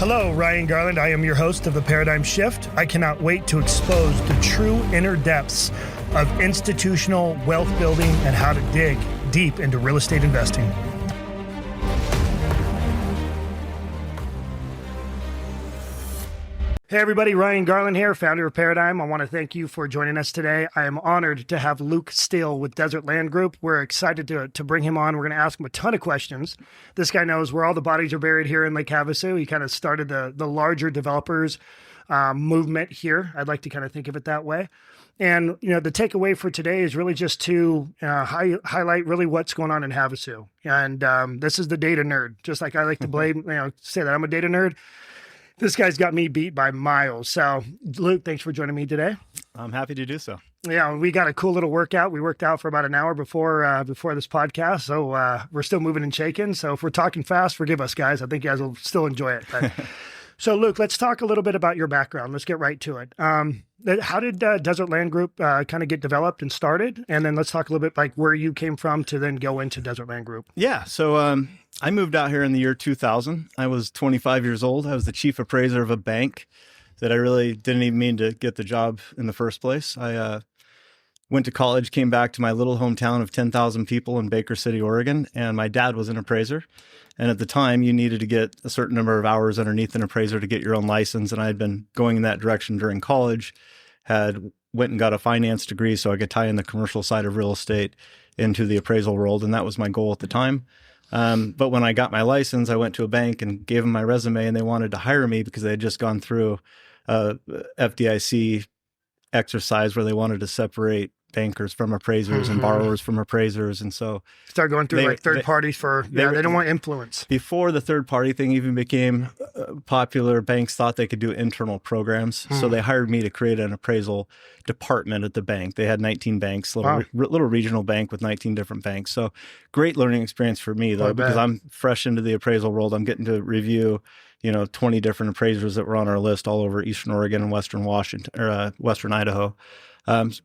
Hello, Ryan Garland. I am your host of the Paradyme Shift. I cannot wait to expose the true inner depths of institutional wealth building and how to dig deep into real estate investing. Hey everybody, Ryan Garland here, founder of Paradyme. I want to thank you for joining us today. I am honored to have Luke Steele with Desert Land Group. We're excited to bring him on. We're going to ask him a ton of questions. This guy knows where all the bodies are buried here in Lake Havasu. He kind of started the larger developers movement here. I'd like to kind of think of it that way. And, you know, the takeaway for today is really just to highlight really what's going on in Havasu. And this is the data nerd, just like I like to say that I'm a data nerd. This guy's got me beat by miles. So, Luke, thanks for joining me today. I'm happy to do so. Yeah, we got a cool little workout. We worked out for about an hour before this podcast. So we're still moving and shaking. So if we're talking fast, forgive us, guys. I think you guys will still enjoy it. But, so, Luke, let's talk a little bit about your background. Let's get right to it. How did Desert Land Group kind of get developed and started? And then let's talk a little bit like where you came from to then go into Desert Land Group. Yeah, so I moved out here in the year 2000. I was 25 years old. I was the chief appraiser of a bank that I really didn't even mean to get the job in the first place. I went to college, came back to my little hometown of 10,000 people in Baker City, Oregon, and my dad was an appraiser. And at the time, you needed to get a certain number of hours underneath an appraiser to get your own license. And I had been going in that direction during college, went and got a finance degree so I could tie in the commercial side of real estate into the appraisal world. And that was my goal at the time. But when I got my license, I went to a bank and gave them my resume, and they wanted to hire me because they had just gone through a FDIC exercise where they wanted to separate bankers from appraisers and borrowers from appraisers. And so start going through third parties they don't want influence. Before the third party thing even became popular, banks thought they could do internal programs. So they hired me to create an appraisal department at the bank. They had 19 banks, little regional bank with 19 different banks. So great learning experience for me though, because I'm fresh into the appraisal world. I'm getting to review 20 different appraisers that were on our list all over Eastern Oregon and Western Washington or Western Idaho.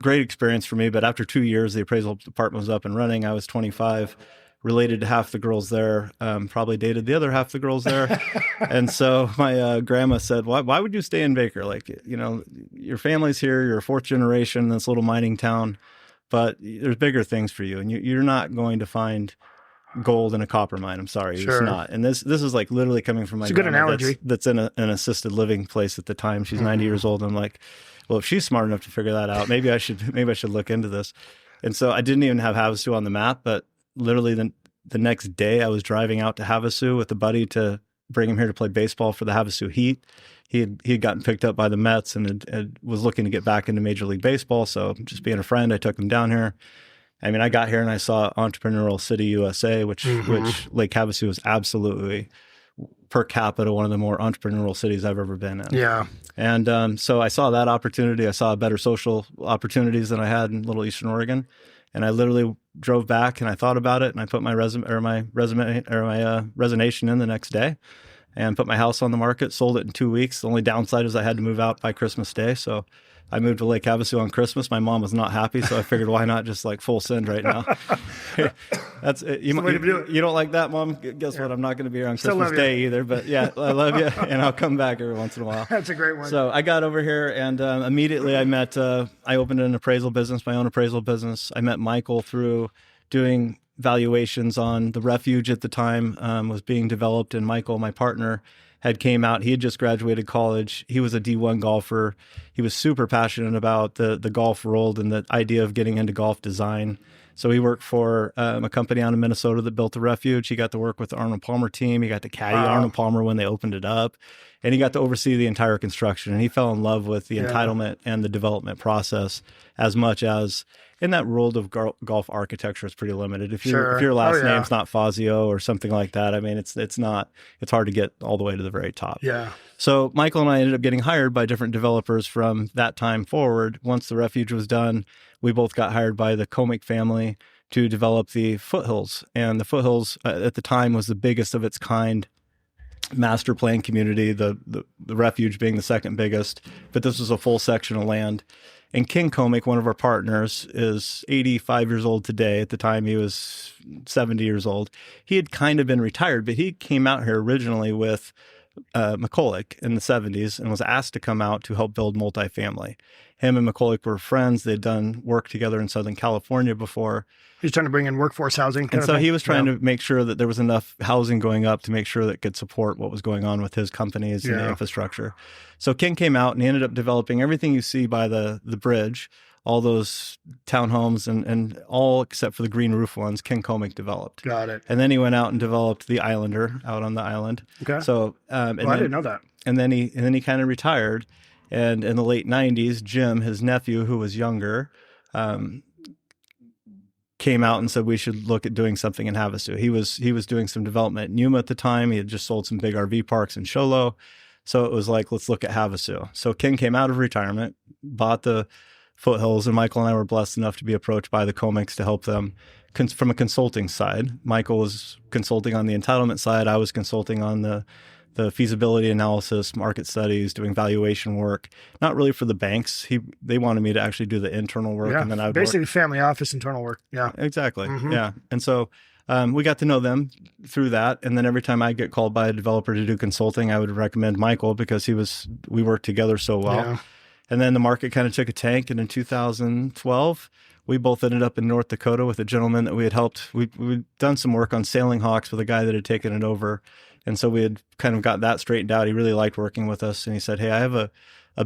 Great experience for me, but after 2 years, the appraisal department was up and running. I was 25, related to half the girls there, probably dated the other half the girls there. And so my grandma said, why would you stay in Baker? Like, your family's here, you're a fourth generation in this little mining town, but there's bigger things for you. And you're not going to find gold in a copper mine. I'm sorry, It's not. And this is like literally coming from my grandma. It's a good analogy. That's in an assisted living place at the time. She's 90 years old. I'm like, well, if she's smart enough to figure that out, maybe I should look into this. And so I didn't even have Havasu on the map, but literally the next day I was driving out to Havasu with a buddy to bring him here to play baseball for the Havasu Heat. He had gotten picked up by the Mets and was looking to get back into Major League Baseball. So just being a friend, I took him down here. I mean, I got here and I saw Entrepreneurial City USA, which Lake Havasu is absolutely per capita one of the more entrepreneurial cities I've ever been in. Yeah. And so I saw that opportunity. I saw better social opportunities than I had in Little Eastern Oregon. And I literally drove back and I thought about it and I put my resignation in the next day and put my house on the market, sold it in 2 weeks. The only downside is I had to move out by Christmas Day. So I moved to Lake Havasu on Christmas. My mom was not happy, so I figured, why not just like full send right now? That's it. You don't like that, Mom? Guess what? I'm not going to be here on Christmas Day either. But yeah, I love you, and I'll come back every once in a while. That's a great one. So I got over here, and immediately I met. I opened an appraisal business, my own appraisal business. I met Michael through doing valuations on the Refuge at the time was being developed, and Michael, my partner, came out. He had just graduated college. He was a D1 golfer. He was super passionate about the golf world and the idea of getting into golf design. So he worked for a company out in Minnesota that built the Refuge. He got to work with the Arnold Palmer team. He got to caddy Arnold Palmer when they opened it up. And he got to oversee the entire construction. And he fell in love with the entitlement and the development process as much as in that world of golf architecture is pretty limited. If your last name's not Fazio or something like that, I mean, it's hard to get all the way to the very top. Yeah. So Michael and I ended up getting hired by different developers from that time forward. Once the Refuge was done, we both got hired by the Comic family to develop the Foothills. And the Foothills at the time was the biggest of its kind master plan community, the Refuge being the second biggest, but this was a full section of land. And King Comic, one of our partners, is 85 years old today. At the time, he was 70 years old. He had kind of been retired, but he came out here originally with McCulloch in the 70s and was asked to come out to help build multifamily. Him and McCulloch were friends. They'd done work together in Southern California before. He's trying to bring in workforce housing. And so he was trying to make sure that there was enough housing going up to make sure that it could support what was going on with his companies and the infrastructure. So King came out and he ended up developing everything you see by the bridge, all those townhomes and all except for the green roof ones, King Comic developed. Got it. And then he went out and developed the Islander out on the island. Okay. So I didn't know that. And then he kind of retired. And in the late 90s, Jim, his nephew, who was younger, came out and said we should look at doing something in Havasu. He was doing some development in Yuma at the time. He had just sold some big RV parks in Show Low. So it was like, let's look at Havasu. So King came out of retirement, bought the Foothills, and Michael and I were blessed enough to be approached by the Comics to help them from a consulting side. Michael was consulting on the entitlement side. I was consulting on the feasibility analysis, market studies, doing valuation work. Not really for the banks. They wanted me to actually do the internal work, and then I would basically family office internal work. Yeah, exactly. Mm-hmm. Yeah, and so we got to know them through that. And then every time I get called by a developer to do consulting, I would recommend Michael because we worked together so well. Yeah. And then the market kind of took a tank, and in 2012. We both ended up in North Dakota with a gentleman that we had helped. We'd done some work on Sailing Hawks with a guy that had taken it over. And so we had kind of got that straightened out. He really liked working with us. And he said, hey, I have a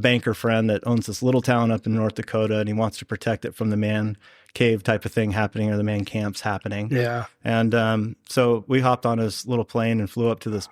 banker friend that owns this little town up in North Dakota, and he wants to protect it from the man cave type of thing happening or the man camps happening. Yeah. And so we hopped on his little plane and flew up to this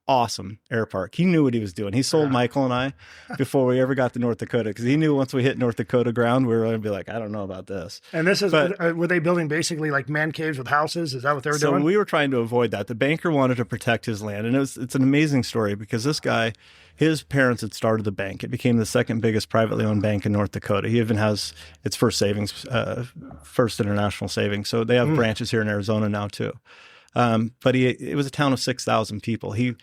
awesome air park. He knew what he was doing. He sold Michael and I before we ever got to North Dakota because he knew once we hit North Dakota ground, we were going to be like, I don't know about this. And this is, were they building basically like man caves with houses? Is that what they were doing? So we were trying to avoid that. The banker wanted to protect his land. And it's an amazing story because this guy, his parents had started the bank. It became the second biggest privately owned bank in North Dakota. He even has its First International Savings. So they have branches here in Arizona now too. But it was a town of 6,000 people. He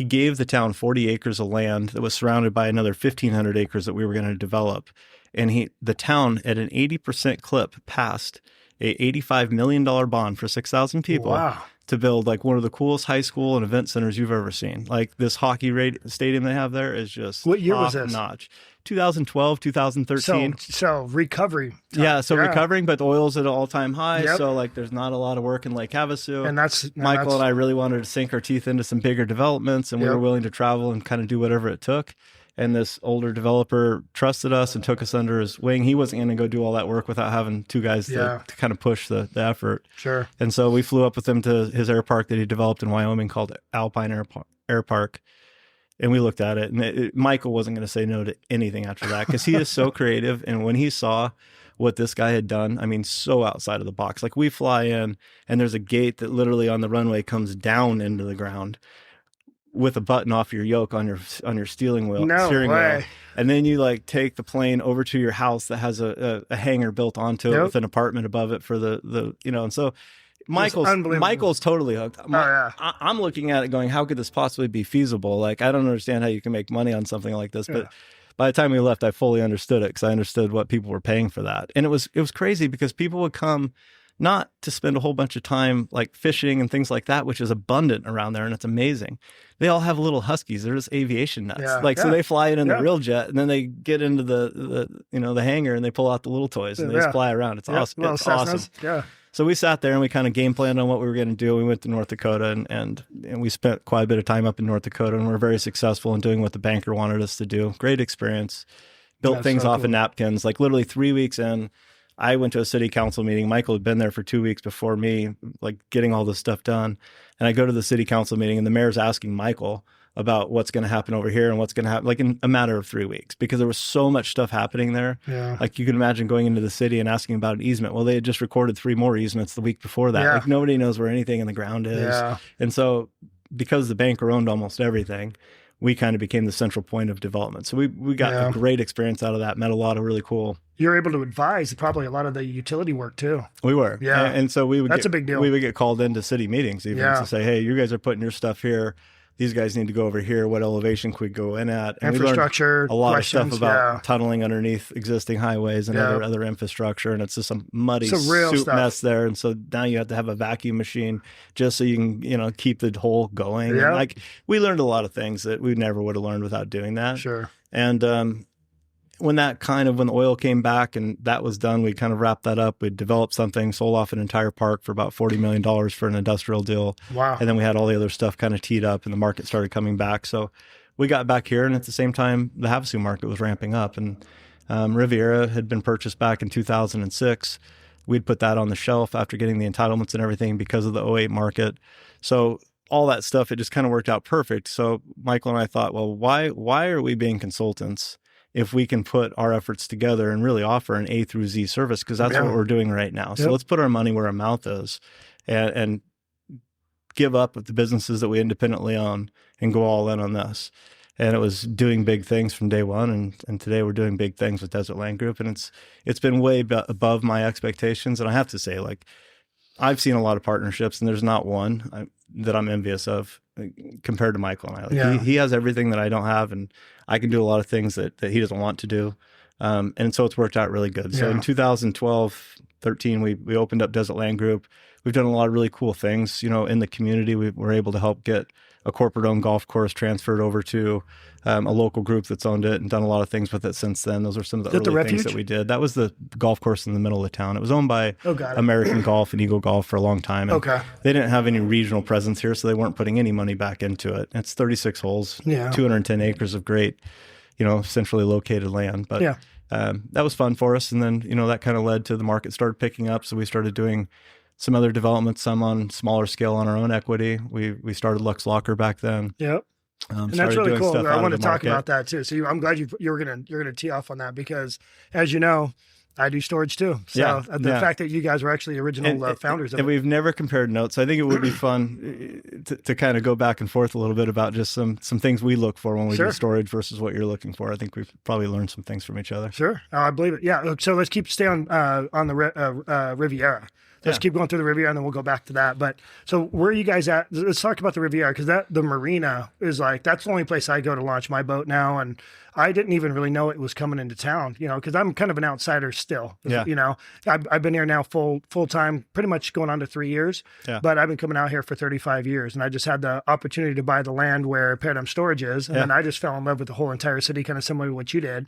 gave the town 40 acres of land that was surrounded by another 1,500 acres that we were going to develop. And the town at an 80% clip passed a $85 million bond for 6,000 people. Wow. To build like one of the coolest high school and event centers you've ever seen. Like this hockey stadium they have there is just what year was this? Notch. 2012, 2013. So recovery. Yeah, recovering, but the oil's at an all-time high. Yep. So like there's not a lot of work in Lake Havasu. And Michael and I really wanted to sink our teeth into some bigger developments, and we were willing to travel and kind of do whatever it took. And this older developer trusted us and took us under his wing. He wasn't going to go do all that work without having two guys to kind of push the effort. Sure. And so we flew up with him to his air park that he developed in Wyoming called Alpine Air Park. And we looked at it, and Michael wasn't going to say no to anything after that because he is so creative. And when he saw what this guy had done, I mean, so outside of the box. Like we fly in, and there's a gate that literally on the runway comes down into the ground with a button off your yoke on your steering wheel, and then you like take the plane over to your house that has a hangar built onto it with an apartment above it for the and so Michael's totally hooked. I'm looking at it going, how could this possibly be feasible? Like I don't understand how you can make money on something like this, but by the time we left, I fully understood it because I understood what people were paying for that, and it was crazy because people would come. Not to spend a whole bunch of time like fishing and things like that, which is abundant around there, and it's amazing. They all have little huskies. They're just aviation nuts. So they fly it in the real jet, and then they get into the hangar and they pull out the little toys and they just fly around. It's awesome. It's awesome. Yeah. So we sat there and we kind of game planned on what we were going to do. We went to North Dakota and we spent quite a bit of time up in North Dakota, and we were very successful in doing what the banker wanted us to do. Great experience. Built things off of napkins. Like literally 3 weeks in, I went to a city council meeting. Michael had been there for 2 weeks before me, like getting all this stuff done. And I go to the city council meeting, and the mayor's asking Michael about what's going to happen over here and what's going to happen, like in a matter of 3 weeks, because there was so much stuff happening there. Yeah. Like you can imagine going into the city and asking about an easement. Well, they had just recorded 3 more easements the week before that. Like nobody knows where anything in the ground is. Yeah. And so because the banker owned almost everything, we kind of became the central point of development. So we got a great experience out of that, met a lot of really cool. You're able to advise probably a lot of the utility work too. We were. Yeah. And so that's a big deal. We would get called into city meetings even to say, hey, you guys are putting your stuff here. these guys need to go over here. What elevation could we go in at? And Infrastructure, we learned a lot of stuff about tunneling underneath existing highways and other infrastructure. And it's just some muddy soup mess there. And so now you have to have a vacuum machine just so you can, you know, keep the hole going. Yeah. And like we learned a lot of things that we never would have learned without doing that. Sure. And when the oil came back and that was done, we kind of wrapped that up. We developed something, sold off an entire park for about $40 million for an industrial deal. Wow. And then we had all the other stuff kind of teed up and the market started coming back. So we got back here, and at the same time, the Havasu market was ramping up. And Riviera had been purchased back in 2006. We'd put that on the shelf after getting the entitlements and everything because of the '08 market. So all that stuff, it just kind of worked out perfect. So Michael and I thought, well, why are we being consultants if we can put our efforts together and really offer an A through Z service? Because that's what we're doing right now. So let's put our money where our mouth is and give up the businesses that we independently own and go all in on this. And it was doing big things from day one. And today we're doing big things with Desert Land Group. And it's been way above my expectations. And I have to say, like, I've seen a lot of partnerships, and there's not one that I'm envious of compared to Michael and I. Like he has everything that I don't have, and I can do a lot of things that he doesn't want to do. And so it's worked out really good. So in 2012, 13, we opened up Desert Land Group. We've done a lot of really cool things, you know, in the community. We were able to help get a corporate-owned golf course transferred over to a local group that's owned it and done a lot of things with it since then. Those are some of the early things that we did. That was the golf course in the middle of town. It was owned by American Golf and Eagle Golf for a long time. And they didn't have any regional presence here, so they weren't putting any money back into it. It's 36 holes, 210 acres of great, you know, centrally located land. But that was fun for us. And then, you know, that kind of led to the market started picking up. So we started doing some other developments, some on smaller scale on our own equity. We started Luxe Locker back then. Yep. And that's really cool. I want to talk about that too. So I'm glad you're gonna tee off on that, because as you know, I do storage too. So the fact that you guys were actually original founders of it. And we've never compared notes. I think it would be fun to kind of go back and forth a little bit about just some things we look for when we do storage versus what you're looking for. I think we've probably learned some things from each other. Sure. I believe it. Yeah. So let's stay on the Riviera. Let's keep going through the Riviera, and then we'll go back to that. But so where are you guys at? Let's talk about the Riviera, because the marina is like, that's the only place I go to launch my boat now. And I didn't even really know it was coming into town, you know, because I'm kind of an outsider still. You know, I've been here now full time, pretty much going on to 3 years. But I've been coming out here for 35 years. And I just had the opportunity to buy the land where Paradyme Storage is. And then I just fell in love with the whole entire city, kind of similar to what you did.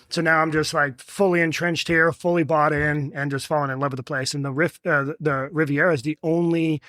So now I'm just like fully entrenched here, fully bought in, and just falling in love with the place. And the Riviera is the only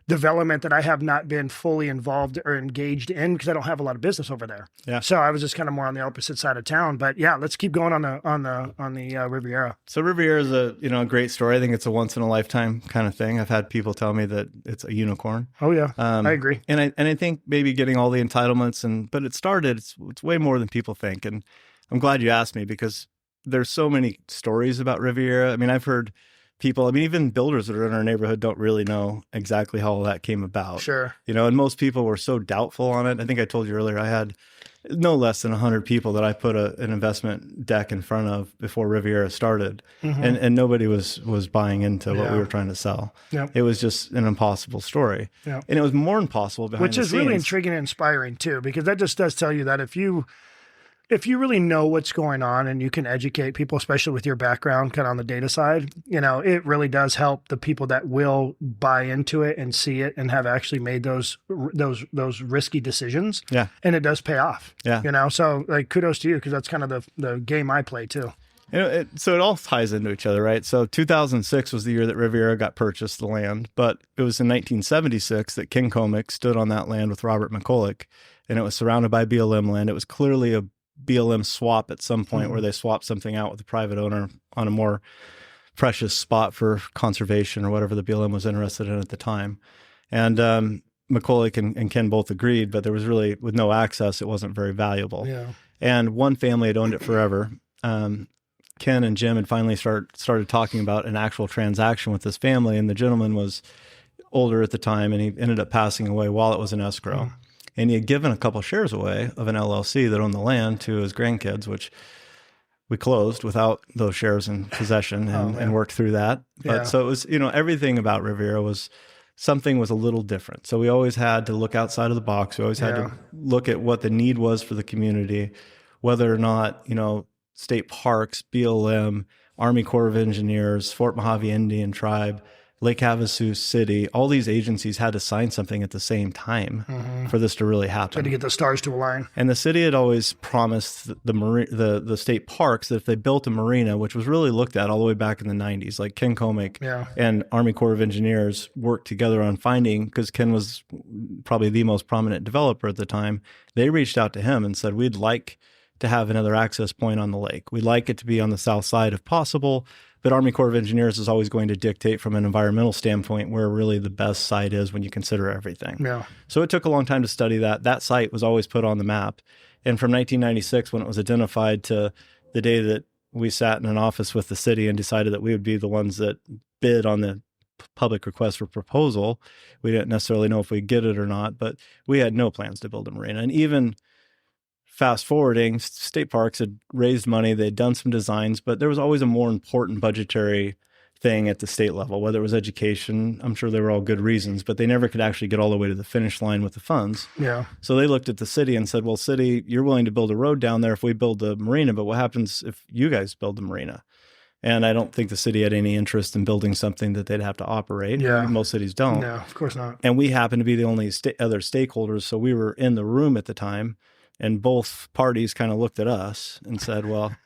development that I have not been fully involved or engaged in, because I don't have a lot of business over there. So I was just kind of more on the opposite side of town. But let's keep going on the Riviera. So Riviera is a great story. I think it's a once in a lifetime kind of thing. I've had people tell me that it's a unicorn. Oh yeah, I agree. And I think maybe getting all the entitlements but it started. It's way more than people think. And I'm glad you asked me, because there's so many stories about Riviera. I mean, I've heard people, even builders that are in our neighborhood don't really know exactly how all that came about. Sure. You know, and most people were so doubtful on it. I think I told you earlier, I had no less than 100 people that I put an investment deck in front of before Riviera started. And nobody was buying into what we were trying to sell. It was just an impossible story. And it was more impossible behind the scenes. Which is really intriguing and inspiring too, because that just does tell you that if you really know what's going on and you can educate people, especially with your background kind of on the data side, you know, it really does help the people that will buy into it and see it and have actually made those risky decisions. And it does pay off. You know, so like kudos to you, because that's kind of the game I play too. You know, so it all ties into each other, right? So 2006 was the year that Riviera got purchased, the land, but it was in 1976 that King Comic stood on that land with Robert McCulloch, and it was surrounded by BLM land. It was clearly a BLM swap at some point where they swapped something out with the private owner on a more precious spot for conservation or whatever the BLM was interested in at the time. And McCulloch and Ken both agreed, but there was really, with no access, it wasn't very valuable. And one family had owned it forever. Ken and Jim had finally started talking about an actual transaction with this family, and the gentleman was older at the time, and he ended up passing away while it was in escrow. And he had given a couple shares away of an LLC that owned the land to his grandkids, which we closed without those shares in possession and worked through that. But so it was, you know, everything about Riviera was something was a little different. So we always had to look outside of the box. We always had to look at what the need was for the community, whether or not, state parks, BLM, Army Corps of Engineers, Fort Mojave Indian Tribe, Lake Havasu City, all these agencies had to sign something at the same time for this to really happen. So to get the stars to align. And the city had always promised the state parks that if they built a marina, which was really looked at all the way back in the 90s, like Ken Comic and Army Corps of Engineers worked together on finding, because Ken was probably the most prominent developer at the time, they reached out to him and said, we'd like to have another access point on the lake. We'd like it to be on the south side if possible. But Army Corps of Engineers is always going to dictate from an environmental standpoint where really the best site is when you consider everything. Yeah. So it took a long time to study that. That site was always put on the map. And from 1996, when it was identified, to the day that we sat in an office with the city and decided that we would be the ones that bid on the public request for proposal, we didn't necessarily know if we'd get it or not, but we had no plans to build a marina. And even fast forwarding, state parks had raised money, they'd done some designs, but there was always a more important budgetary thing at the state level, whether it was education. I'm sure they were all good reasons, but they never could actually get all the way to the finish line with the funds. Yeah. So they looked at the city and said, well, city, you're willing to build a road down there if we build the marina, but what happens if you guys build the marina? And I don't think the city had any interest in building something that they'd have to operate. Yeah. Most cities don't. No, of course not. And we happened to be the only other stakeholders, so we were in the room at the time. And both parties kind of looked at us and said, well,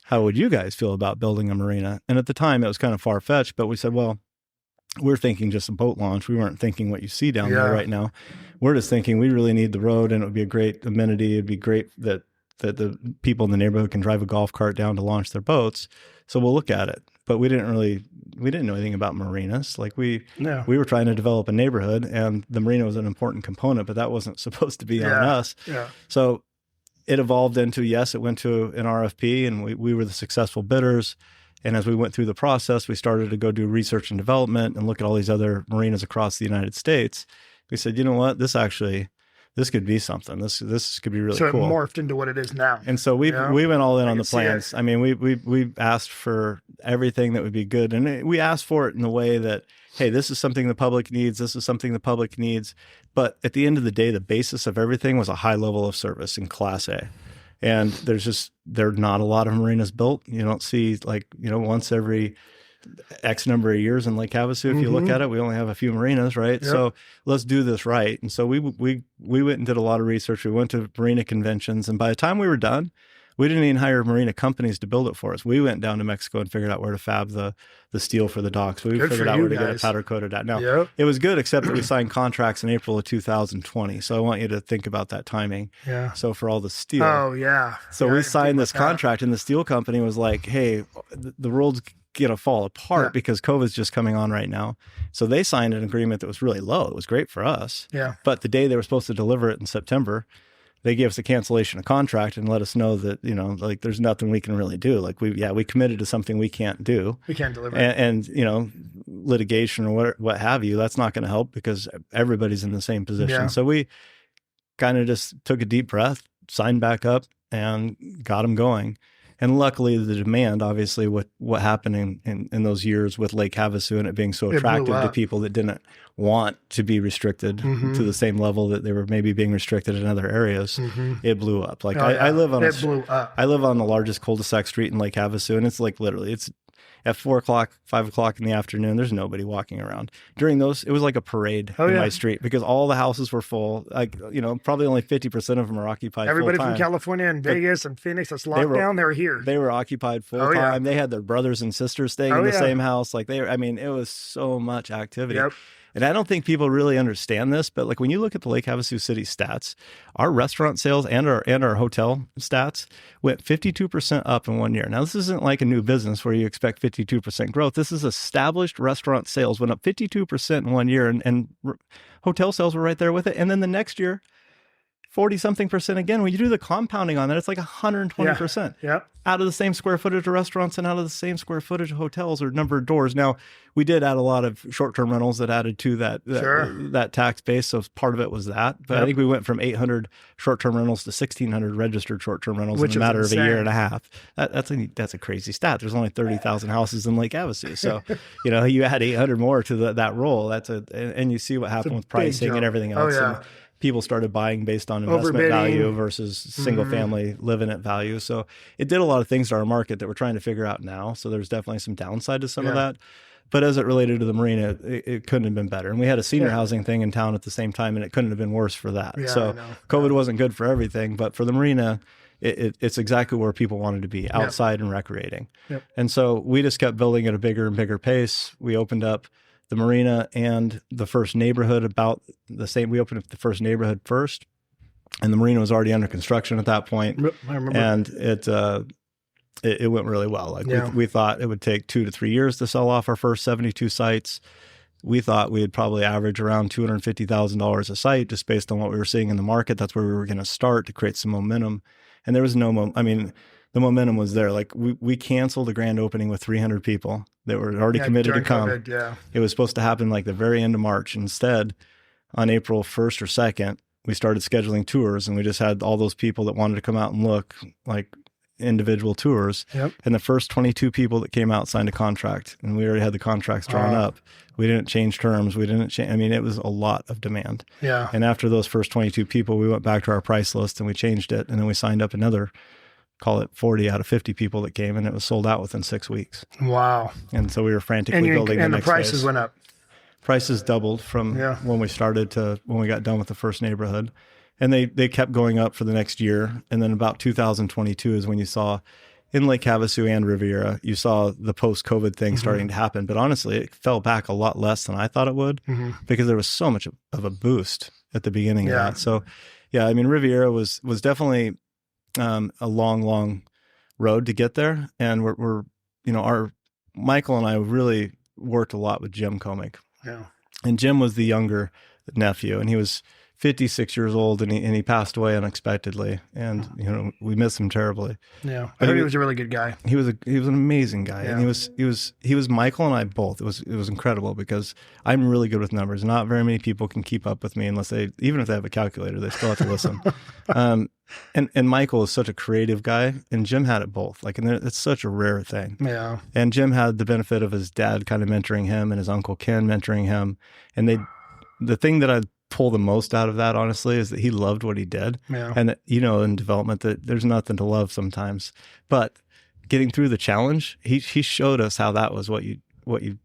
how would you guys feel about building a marina? And at the time, it was kind of far-fetched, but we said, well, we're thinking just a boat launch. We weren't thinking what you see down there right now. We're just thinking we really need the road, and it would be a great amenity. It'd be great that the people in the neighborhood can drive a golf cart down to launch their boats. So we'll look at it. But we didn't know anything about marinas. Like we were trying to develop a neighborhood, and the marina was an important component, but that wasn't supposed to be on us. Yeah. So it evolved into, yes, it went to an RFP, and we were the successful bidders. And as we went through the process, we started to go do research and development and look at all these other marinas across the United States. We said, you know what, this could be something. This could be really cool. So it morphed into what it is now. And so we went all in on the plans. I mean, we asked for everything that would be good. And we asked for it in the way that, hey, this is something the public needs. This is something the public needs. But at the end of the day, the basis of everything was a high level of service in Class A. And there are not a lot of marinas built. You don't see once every X number of years in Lake Havasu. If you look at it, we only have a few marinas, right? Yep. So let's do this right. And so we went and did a lot of research. We went to marina conventions, and by the time we were done, we didn't even hire marina companies to build it for us. We went down to Mexico and figured out where to fab the steel for the docks. We figured out where to get it powder coated at. Now, it was good, except that we signed contracts in April of 2020. So I want you to think about that timing. Yeah. So for all the steel. Oh, yeah. So we signed this contract, and the steel company was like, hey, the world's going to fall apart because COVID's just coming on right now. So they signed an agreement that was really low. It was great for us. Yeah. But the day they were supposed to deliver it in September, they gave us a cancellation of contract and let us know that, there's nothing we can really do. Like we committed to something we can't do. We can't deliver. And litigation or what have you, that's not going to help because everybody's in the same position. Yeah. So we kind of just took a deep breath, signed back up, and got them going. And luckily, the demand, obviously, what happened in those years with Lake Havasu and it being so attractive to people that didn't want to be restricted to the same level that they were maybe being restricted in other areas, it blew up. Like I live on the largest cul-de-sac street in Lake Havasu, and it's like literally it's at 4 o'clock, 5 o'clock in the afternoon. There's nobody walking around. During those, it was like a parade in my street because all the houses were full. Like, probably only 50% of them are occupied Everybody full-time. From California and Vegas and Phoenix that's locked down, they were here. They were occupied full time. They had their brothers and sisters staying in the same house. Like it was so much activity. Yep. And I don't think people really understand this, but like when you look at the Lake Havasu City stats, our restaurant sales and our hotel stats went 52% up in 1 year. Now, this isn't like a new business where you expect 52% growth. This is established restaurant sales went up 52% in 1 year, and hotel sales were right there with it. And then the next year, 40-something% again. When you do the compounding on that, it's like 120%. Yeah. Out of the same square footage of restaurants and out of the same square footage of hotels or number of doors. Now, we did add a lot of short-term rentals that added to that tax base. So part of it was that. But I think we went from 800 short-term rentals to 1,600 registered short-term rentals in a matter of a year and a half. That's a crazy stat. There's only 30,000 houses in Lake Havasu. So, you add 800 more to that roll. And you see what happened with pricing and everything else. And people started buying based on investment value versus single family live-in it value. So it did a lot of things to our market that we're trying to figure out now. So there's definitely some downside to some of that. But as it related to the marina, it couldn't have been better. And we had a senior housing thing in town at the same time, and it couldn't have been worse for that. So COVID wasn't good for everything, but for the marina, it's exactly where people wanted to be, outside and recreating. And so we just kept building at a bigger and bigger pace. We opened up the marina and the first neighborhood about the same. We opened up the first neighborhood first, and the marina was already under construction at that point. I remember. And it went really well. Like we thought it would take 2 to 3 years to sell off our first 72 sites. We thought we'd probably average around $250,000 a site just based on what we were seeing in the market. That's where we were going to start to create some momentum. And there was the momentum was there. Like we canceled the grand opening with 300 people that were already committed to come. COVID, It was supposed to happen like the very end of March. Instead, on April 1st or 2nd, we started scheduling tours, and we just had all those people that wanted to come out and look, like individual tours. And the first 22 people that came out signed a contract, and we already had the contracts drawn up. We didn't change terms. We didn't change. It was a lot of demand. And after those first 22 people, we went back to our price list and we changed it. And then we signed up another, call it 40 out of 50 people that came, and it was sold out within 6 weeks. Wow. And so we were frantically building the next phase. And the prices went up. Prices doubled from when we started to when we got done with the first neighborhood. And they kept going up for the next year. And then about 2022 is when you saw in Lake Havasu and Riviera, you saw the post-COVID thing starting to happen. But honestly, it fell back a lot less than I thought it would because there was so much of a boost at the beginning of that. So Riviera was definitely a long road to get there. And we're our Michael and I really worked a lot with Jim Comic. And Jim was the younger nephew, and he was 56 years old, and he passed away unexpectedly, and we miss him terribly. I heard he was a really good guy. He was an amazing guy, and he was Michael and I both. It was incredible because I'm really good with numbers. Not very many people can keep up with me unless even if they have a calculator, they still have to listen. And Michael is such a creative guy, and Jim had it both. And it's such a rare thing. And Jim had the benefit of his dad kind of mentoring him and his uncle Ken mentoring him, and the thing that I pull the most out of that, honestly, is that he loved what he did. And that, in development, that there's nothing to love sometimes, but getting through the challenge, he showed us how that was what you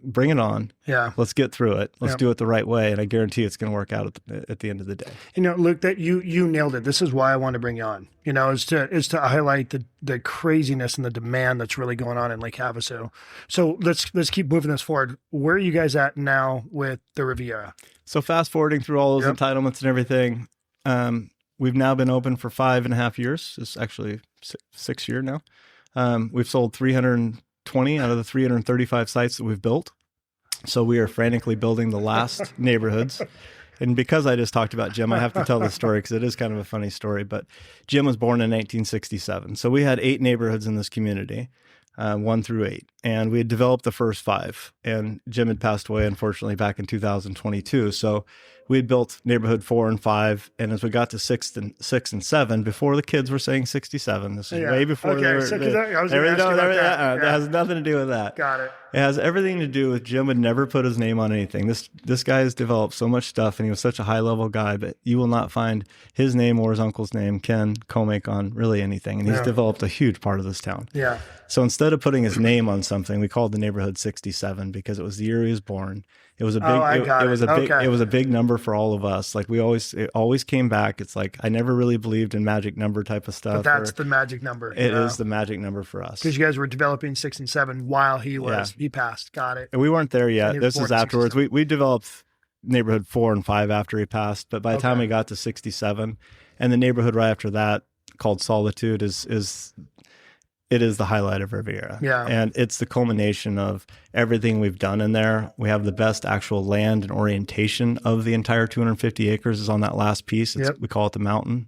bring it on. Let's get through it. Let's do it the right way. And I guarantee it's going to work out at the end of the day. Luke, that you nailed it. This is why I wanted to bring you on, is to highlight the craziness and the demand that's really going on in Lake Havasu. So let's keep moving this forward. Where are you guys at now with the Riviera? So fast forwarding through all those entitlements and everything, we've now been open for 5.5 years. It's actually 6 year now. We've sold 320 out of the 335 sites that we've built. So we are frantically building the last neighborhoods. And because I just talked about Jim, I have to tell this story because it is kind of a funny story. But Jim was born in 1967. So we had 8 neighborhoods in this community, 1 through 8. And we had developed the first 5. And Jim had passed away, unfortunately, back in 2022. So we had built neighborhood 4 and 5. And as we got to 6 and 7, before the kids were saying 67, this is way before they were. That has nothing to do with that. Got it. It has everything to do with Jim would never put his name on anything. This guy has developed so much stuff, and he was such a high-level guy, but you will not find his name or his uncle's name, Ken Comic, on really anything. And he's developed a huge part of this town. So instead of putting his name on something, we called the neighborhood 67 because it was the year he was born. It was a big, it was a big number for all of us. Like it always came back. It's like, I never really believed in magic number type of stuff. But that's the magic number. It is the magic number for us. Because you guys were developing 6 and 7 while he passed. Got it. And we weren't there yet. This is afterwards. We developed neighborhood 4 and 5 after he passed. But by the time we got to 67, and the neighborhood right after that, called Solitude, is it is the highlight of Riviera. Yeah. And it's the culmination of everything we've done in there. We have the best actual land and orientation of the entire 250 acres is on that last piece. We call it the mountain.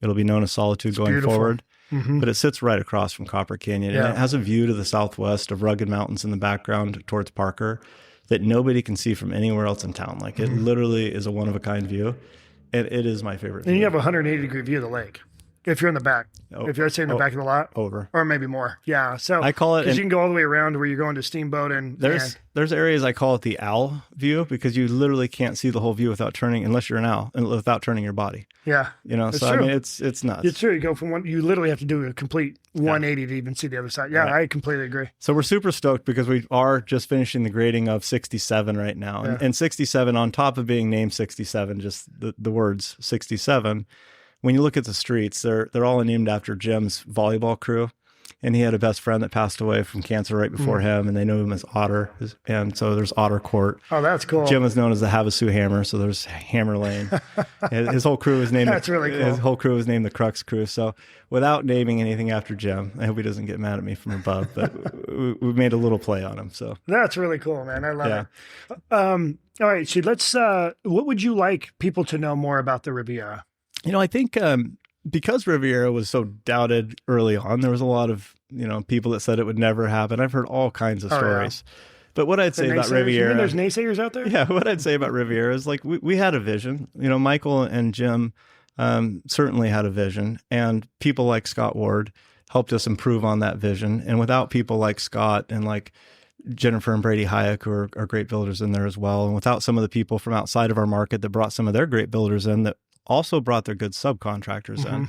It'll be known as Solitude going forward. But it sits right across from Copper Canyon. And it has a view to the southwest of rugged mountains in the background towards Parker that nobody can see from anywhere else in town. Like it literally is a one-of-a-kind view. And it is my favorite. And you have a 180-degree view of the lake. If you're in the back, if you're sitting in the back of the lot, or maybe more, So I call it because you can go all the way around where you're going to Steamboat, and there's areas I call it the owl view because you literally can't see the whole view without turning, unless you're an owl, and without turning your body. Yeah, you know. So true. I mean, it's nuts. It's true. You go from one, you literally have to do a complete 180 to even see the other side. Yeah, I completely agree. So we're super stoked because we are just finishing the grading of 67 right now, and 67 on top of being named 67, just the words 67. When you look at the streets, they're all named after Jim's volleyball crew. And he had a best friend that passed away from cancer right before him, and they knew him as Otter. And so there's Otter Court. Oh, that's cool. Jim is known as the Havasu Hammer, so there's Hammer Lane. His whole crew is named That's really cool. His whole crew is named the Crux Crew. So without naming anything after Jim, I hope he doesn't get mad at me from above, but we made a little play on him. So that's really cool, man. I love it. All right, so let's what would you like people to know more about the Riviera? You know, I think because Riviera was so doubted early on, there was a lot of, people that said it would never happen. I've heard all kinds of stories. But what I'd say about Riviera... You mean there's naysayers out there? Yeah, what I'd say about Riviera is like we had a vision. Michael and Jim certainly had a vision. And people like Scott Ward helped us improve on that vision. And without people like Scott and like Jennifer and Brady Hayek, who are great builders in there as well, and without some of the people from outside of our market that brought some of their great builders in that also brought their good subcontractors in,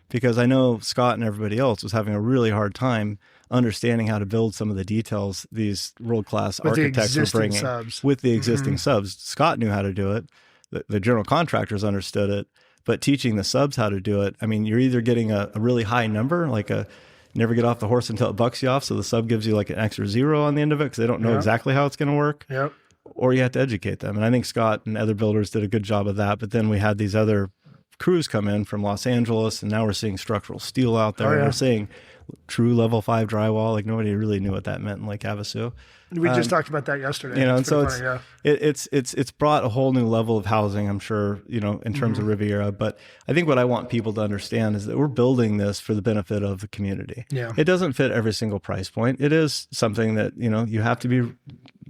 because I know Scott and everybody else was having a really hard time understanding how to build some of the details these world-class architects were bringing with the existing subs. Scott knew how to do it. The general contractors understood it, but teaching the subs how to do it, I mean, you're either getting a really high number, like never get off the horse until it bucks you off, so the sub gives you like an extra zero on the end of it because they don't know exactly how it's going to work. Or you have to educate them. And I think Scott and other builders did a good job of that. But then we had these other crews come in from Los Angeles, and now we're seeing structural steel out there. We're seeing true level 5 drywall. Like nobody really knew what that meant in Lake Havasu. We just talked about that yesterday. And so it's brought a whole new level of housing, I'm sure, in terms of Riviera. But I think what I want people to understand is that we're building this for the benefit of the community. It doesn't fit every single price point. It is something that, you have to be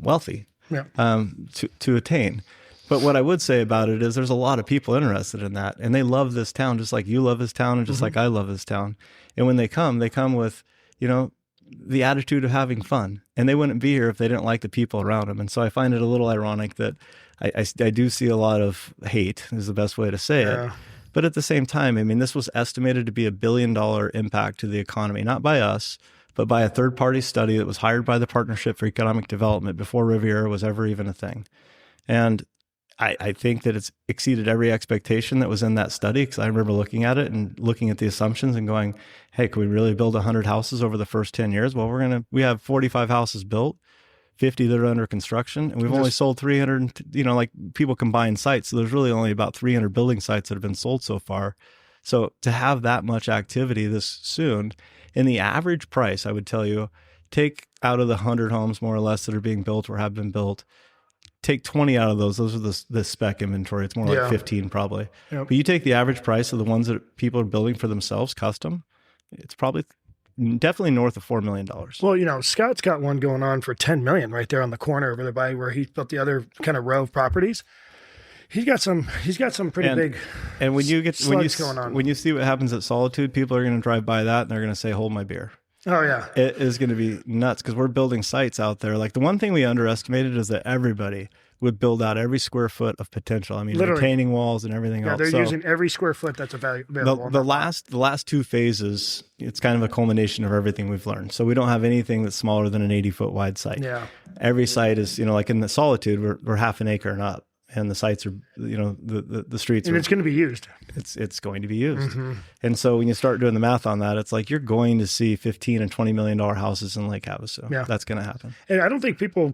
wealthy to attain. But what I would say about it is there's a lot of people interested in that, and they love this town just like you love this town and just like I love this town. And when they come with, the attitude of having fun, and they wouldn't be here if they didn't like the people around them. And so I find it a little ironic that I do see a lot of hate is the best way to say it. But at the same time, I mean, this was estimated to be $1 billion impact to the economy, not by us, but by a third-party study that was hired by the Partnership for Economic Development before Riviera was ever even a thing. And I think that it's exceeded every expectation that was in that study, because I remember looking at it and looking at the assumptions and going, hey, can we really build 100 houses over the first 10 years? Well, we have 45 houses built, 50 that are under construction, and we've only sold 300, like people combine sites. So there's really only about 300 building sites that have been sold so far. So to have that much activity this soon, and the average price, I would tell you, take out of the 100 homes more or less that are being built or have been built, take 20 out of those. Those are the spec inventory. It's more like 15 probably. But you take the average price of the ones that people are building for themselves, custom, it's probably definitely north of $4 million. Well, Scott's got one going on for $10 million right there on the corner over there by where he built the other kind of row of properties. He's got some pretty big. And when you going on. When you see what happens at Solitude, people are going to drive by that and they're going to say, "Hold my beer." Oh yeah, it is going to be nuts because we're building sites out there. Like the one thing we underestimated is that everybody would build out every square foot of potential. I mean, literally, retaining walls and everything else. They're using every square foot that's available. The last two phases, it's kind of a culmination of everything we've learned. So we don't have anything that's smaller than an 80-foot wide site. Yeah, every site is, like in the Solitude, we're half an acre and up. And the sites are, the streets and it's going to be used. It's going to be used. And so when you start doing the math on that, it's like you're going to see $15 and $20 million houses in Lake Havasu. Yeah. That's going to happen. And I don't think people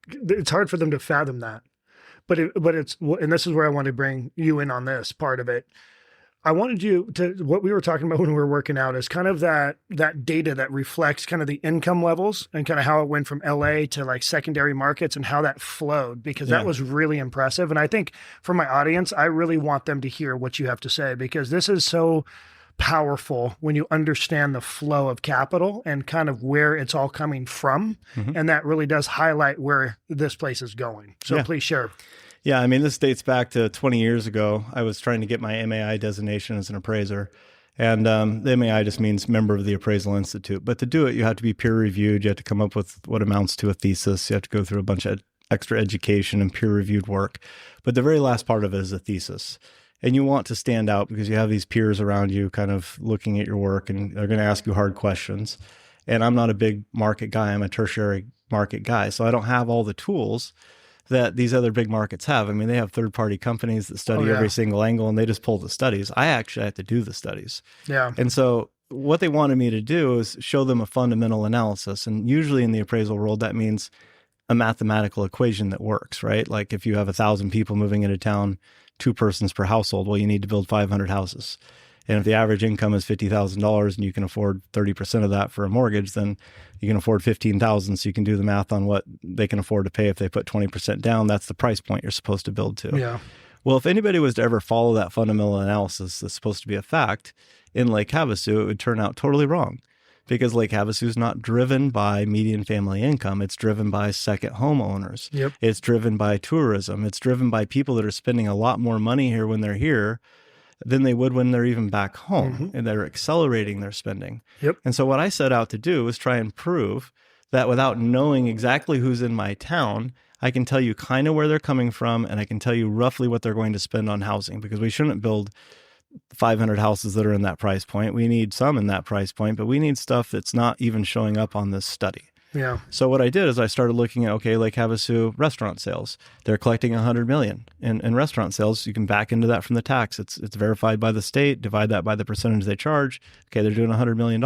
it's hard for them to fathom that. But it's, and this is where I want to bring you in on this part of it. I wanted you to, what we were talking about when we were working out is kind of that data that reflects kind of the income levels and kind of how it went from LA to like secondary markets and how that flowed, because that was really impressive. And I think for my audience, I really want them to hear what you have to say, because this is so powerful when you understand the flow of capital and kind of where it's all coming from. And that really does highlight where this place is going. So please share. Yeah, I mean, this dates back to 20 years ago. I was trying to get my MAI designation as an appraiser. And the MAI just means member of the Appraisal Institute. But to do it, you have to be peer reviewed. You have to come up with what amounts to a thesis. You have to go through a bunch of extra education and peer reviewed work. But the very last part of it is a thesis. And you want to stand out because you have these peers around you kind of looking at your work, and they're going to ask you hard questions. And I'm not a big market guy. I'm a tertiary market guy. So I don't have all the tools that these other big markets have. I mean, they have third-party companies that study every single angle, and they just pull the studies. I actually have to do the studies. Yeah. And so what they wanted me to do is show them a fundamental analysis. And usually in the appraisal world, that means a mathematical equation that works, right? Like if you have 1,000 people moving into town, 2 persons per household, well, you need to build 500 houses. And if the average income is $50,000 and you can afford 30% of that for a mortgage, then you can afford $15,000. So you can do the math on what they can afford to pay if they put 20% down. That's the price point you're supposed to build to. Yeah. Well, if anybody was to ever follow that fundamental analysis that's supposed to be a fact in Lake Havasu, it would turn out totally wrong, because Lake Havasu is not driven by median family income. It's driven by second homeowners. Yep. It's driven by tourism. It's driven by people that are spending a lot more money here when they're here than they would when they're even back home, and they're accelerating their spending. Yep. And so what I set out to do was try and prove that without knowing exactly who's in my town, I can tell you kind of where they're coming from, and I can tell you roughly what they're going to spend on housing, because we shouldn't build 500 houses that are in that price point. We need some in that price point, but we need stuff that's not even showing up on this study. Yeah. So what I did is I started looking at, okay, Lake Havasu restaurant sales. They're collecting $100 million in restaurant sales. You can back into that from the tax. It's verified by the state. Divide that by the percentage they charge. Okay, they're doing $100 million.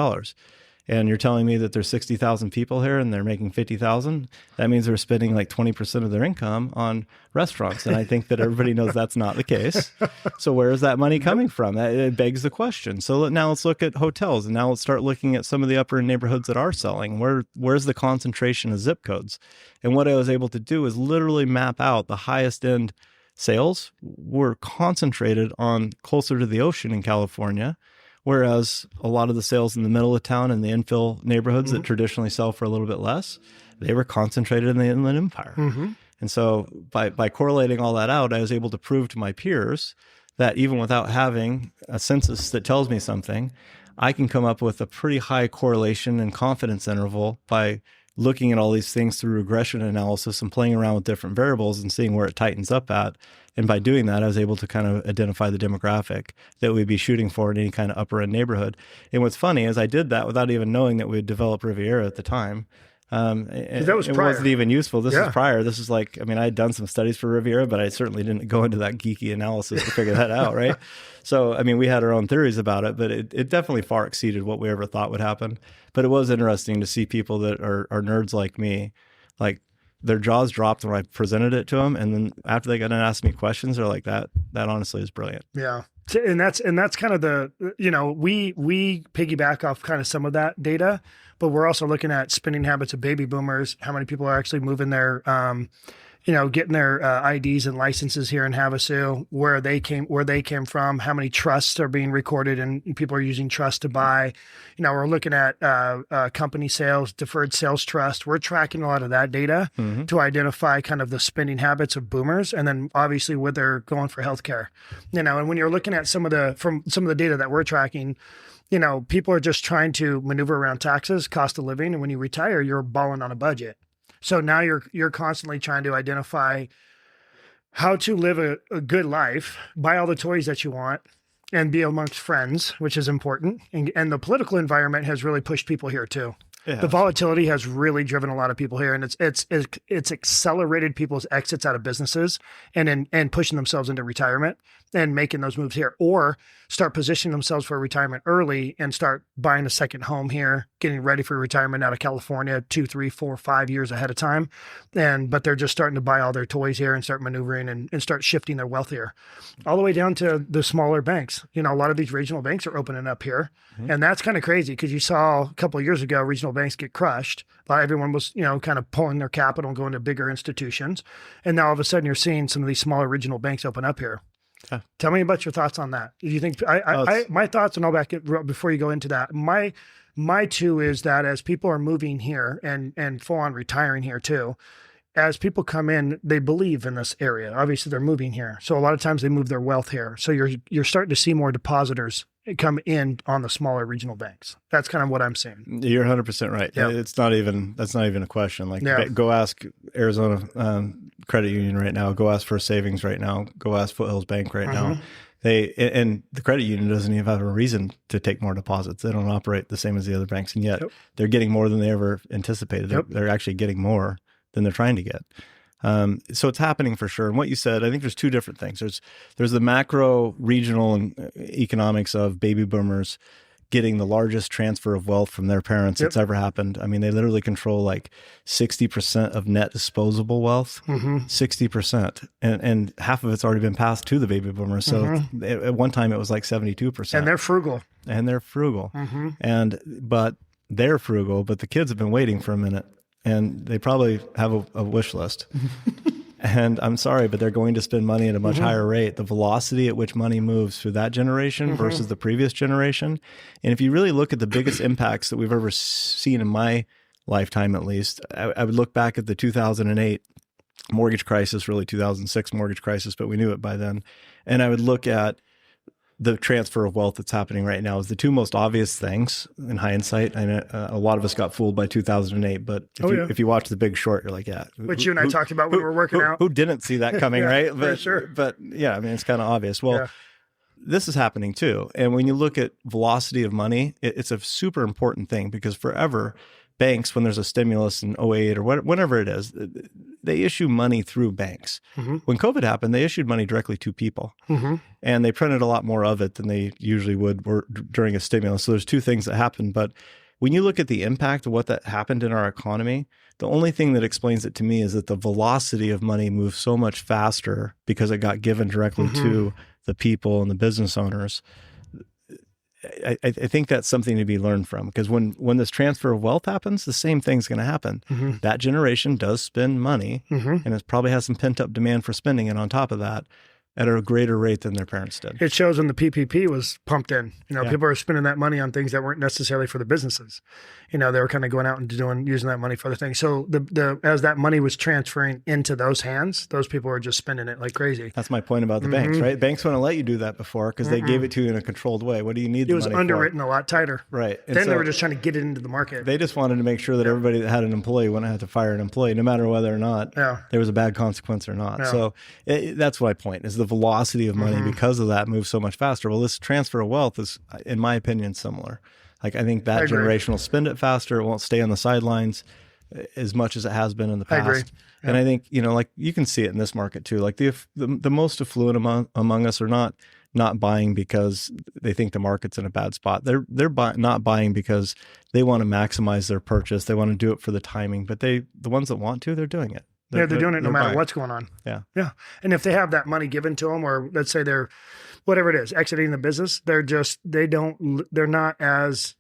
And you're telling me that there's 60,000 people here and they're making 50,000. That means they're spending like 20% of their income on restaurants. And I think that everybody knows that's not the case. So where is that money coming from? It begs the question. So now let's look at hotels, and now let's start looking at some of the upper neighborhoods that are selling. Where's the concentration of zip codes? And what I was able to do is literally map out the highest end sales were concentrated on closer to the ocean in California, whereas a lot of the sales in the middle of town and the infill neighborhoods that traditionally sell for a little bit less, they were concentrated in the Inland Empire. And so by correlating all that out, I was able to prove to my peers that even without having a census that tells me something, I can come up with a pretty high correlation and confidence interval by looking at all these things through regression analysis and playing around with different variables and seeing where it tightens up at. And by doing that, I was able to kind of identify the demographic that we'd be shooting for in any kind of upper end neighborhood. And what's funny is I did that without even knowing that we'd developed Riviera at the time. That was it prior. wasn't even useful. This is prior. This is like, I mean, I had done some studies for Riviera, but I certainly didn't go into that geeky analysis to figure that out, right? So, I mean, we had our own theories about it, but it definitely far exceeded what we ever thought would happen. But it was interesting to see people that are nerds like me, like their jaws dropped when I presented it to them. And then after they got to ask me questions, they're like, that honestly is brilliant. Yeah. And that's kind of the, we piggyback off kind of some of that data, but we're also looking at spending habits of baby boomers, how many people are actually moving their, getting their IDs and licenses here in Havasu, where they came from, how many trusts are being recorded and people are using trust to buy. We're looking at company sales, deferred sales trust. We're tracking a lot of that data to identify kind of the spending habits of boomers, and then obviously where they're going for healthcare. And when you're looking at some of the data that we're tracking, people are just trying to maneuver around taxes, cost of living, and when you retire, you're balling on a budget. So now you're constantly trying to identify how to live a good life, buy all the toys that you want, and be amongst friends, which is important. And the political environment has really pushed people here too. The volatility has really driven a lot of people here, and it's accelerated people's exits out of businesses and pushing themselves into retirement. and making those moves here, or start positioning themselves for retirement early and start buying a second home here, getting ready for retirement out of California 2, 3, 4, 5 years ahead of time. But they're just starting to buy all their toys here and start maneuvering and start shifting their wealth here, all the way down to the smaller banks. A lot of these regional banks are opening up here. And that's kind of crazy because you saw a couple of years ago, regional banks get crushed. Everyone was, kind of pulling their capital and going to bigger institutions. And now all of a sudden you're seeing some of these smaller regional banks open up here. Tell me about your thoughts on that. Do you think my thoughts, and I'll back it before you go into that. My two is that as people are moving here and full on retiring here too, as people come in, they believe in this area. Obviously they're moving here. So a lot of times they move their wealth here. So you're starting to see more depositors come in on the smaller regional banks. That's kind of what I'm seeing. You're 100% right. Yeah. That's not even a question. Go ask Arizona Credit Union right now. Go ask First Savings right now. Go ask Foothills Bank right now. And the credit union doesn't even have a reason to take more deposits. They don't operate the same as the other banks, and yet they're getting more than they ever anticipated. They're actually getting more than they're trying to get. So it's happening for sure. And what you said, I think there's two different things. There's the macro regional and economics of baby boomers getting the largest transfer of wealth from their parents that's ever happened. I mean, they literally control like 60% of net disposable wealth, 60%. And half of it's already been passed to the baby boomers. So at one time it was like 72%. And they're frugal. But they're frugal, but the kids have been waiting for a minute. And they probably have a wish list. And I'm sorry, but they're going to spend money at a much higher rate. The velocity at which money moves through that generation versus the previous generation. And if you really look at the biggest impacts that we've ever seen in my lifetime, at least, I would look back at the 2008 mortgage crisis, really 2006 mortgage crisis, but we knew it by then. And I would look at the transfer of wealth that's happening right now is the two most obvious things in hindsight. And a lot of us got fooled by 2008, but if you watch The Big Short, you're like, which you and I talked about when we were working out. Who didn't see that coming, right? For sure. But yeah, I mean, it's kind of obvious. Well, this is happening too. And when you look at velocity of money, it's a super important thing because forever banks, when there's a stimulus in 2008 or whenever it is, they issue money through banks. When COVID happened, they issued money directly to people. And they printed a lot more of it than they usually would during a stimulus. So there's two things that happened. But when you look at the impact of what that happened in our economy, the only thing that explains it to me is that the velocity of money moved so much faster because it got given directly to the people and the business owners. I think that's something to be learned from, because when this transfer of wealth happens, the same thing's going to happen. That generation does spend money and it probably has some pent up demand for spending it on top of that at a greater rate than their parents did. It shows when the PPP was pumped in. People are spending that money on things that weren't necessarily for the businesses. They were kind of going out and using that money for other things. So as that money was transferring into those hands, those people were just spending it like crazy. That's my point about the banks, right? Banks wouldn't let you do that before because they gave it to you in a controlled way. What do you need the money for? It was underwritten a lot tighter. Right. And then they were just trying to get it into the market. They just wanted to make sure that everybody that had an employee wouldn't have to fire an employee, no matter whether or not there was a bad consequence or not. So that's my point, is the velocity of money because of that moves so much faster. Well, this transfer of wealth is, in my opinion, similar. Like, I think that generation will spend it faster. It won't stay on the sidelines as much as it has been in the past. I agree. And I think, like, you can see it in this market too. Like the most affluent among us are not buying because they think the market's in a bad spot. They're not buying because they want to maximize their purchase. They want to do it for the timing, but the ones that want to, they're doing it. They're doing it no matter what's going on. Yeah. And if they have that money given to them, or let's say they're, whatever it is, exiting the business, they're not as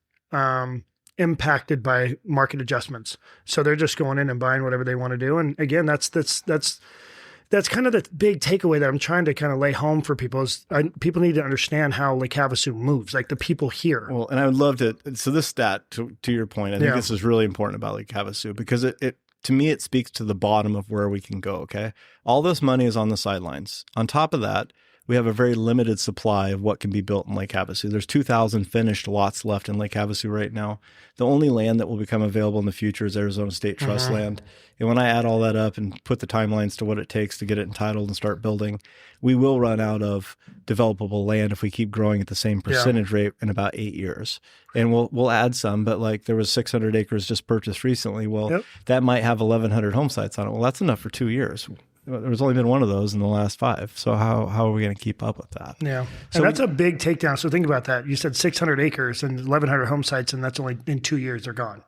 impacted by market adjustments. So they're just going in and buying whatever they want to do. And again, that's kind of the big takeaway that I'm trying to kind of lay home for people is people need to understand how Lake Havasu moves, like the people here. Well, and I would love to, so this stat to your point, I think this is really important about Lake Havasu because it to me, it speaks to the bottom of where we can go, okay? All this money is on the sidelines. On top of that, we have a very limited supply of what can be built in Lake Havasu. There's 2,000 finished lots left in Lake Havasu right now. The only land that will become available in the future is Arizona State Trust land. And when I add all that up and put the timelines to what it takes to get it entitled and start building, we will run out of developable land if we keep growing at the same percentage rate in about 8 years. And we'll add some, but like there was 600 acres just purchased recently. Well, that might have 1,100 home sites on it. Well, that's enough for 2 years. there's only been one of those in the last 5. So how are we going to keep up with that? Yeah. So and that's a big takedown. So think about that. You said 600 acres and 1,100 home sites, and that's only in 2 years they're gone.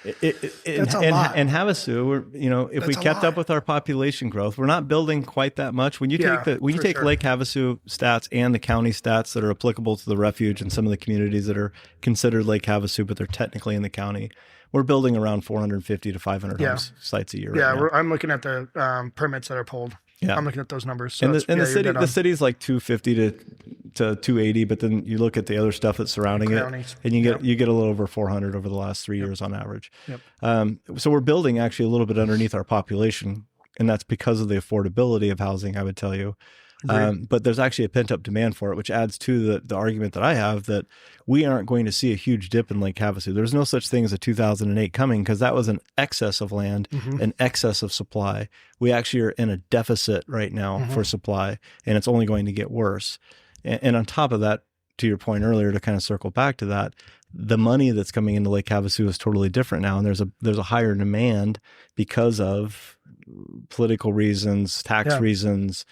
That's a lot. And Havasu, if we kept up with our population growth, we're not building quite that much. When you take Lake Havasu stats and the county stats that are applicable to the Refuge and some of the communities that are considered Lake Havasu, but they're technically in the county, we're building around 450 to 500 homes sites a year. Yeah, right now. I'm looking at the permits that are pulled. Yeah. I'm looking at those numbers. So and the city's like 250 to 280, but then you look at the other stuff that's surrounding it, and you get a little over 400 over the last 3 years on average. Yep. So we're building actually a little bit underneath our population, and that's because of the affordability of housing, I would tell you. But there's actually a pent-up demand for it, which adds to the argument that I have that we aren't going to see a huge dip in Lake Havasu. There's no such thing as a 2008 coming, because that was an excess of land, an excess of supply. We actually are in a deficit right now for supply, and it's only going to get worse. And on top of that, to your point earlier, to kind of circle back to that, the money that's coming into Lake Havasu is totally different now, and there's a higher demand because of political reasons, tax reasons.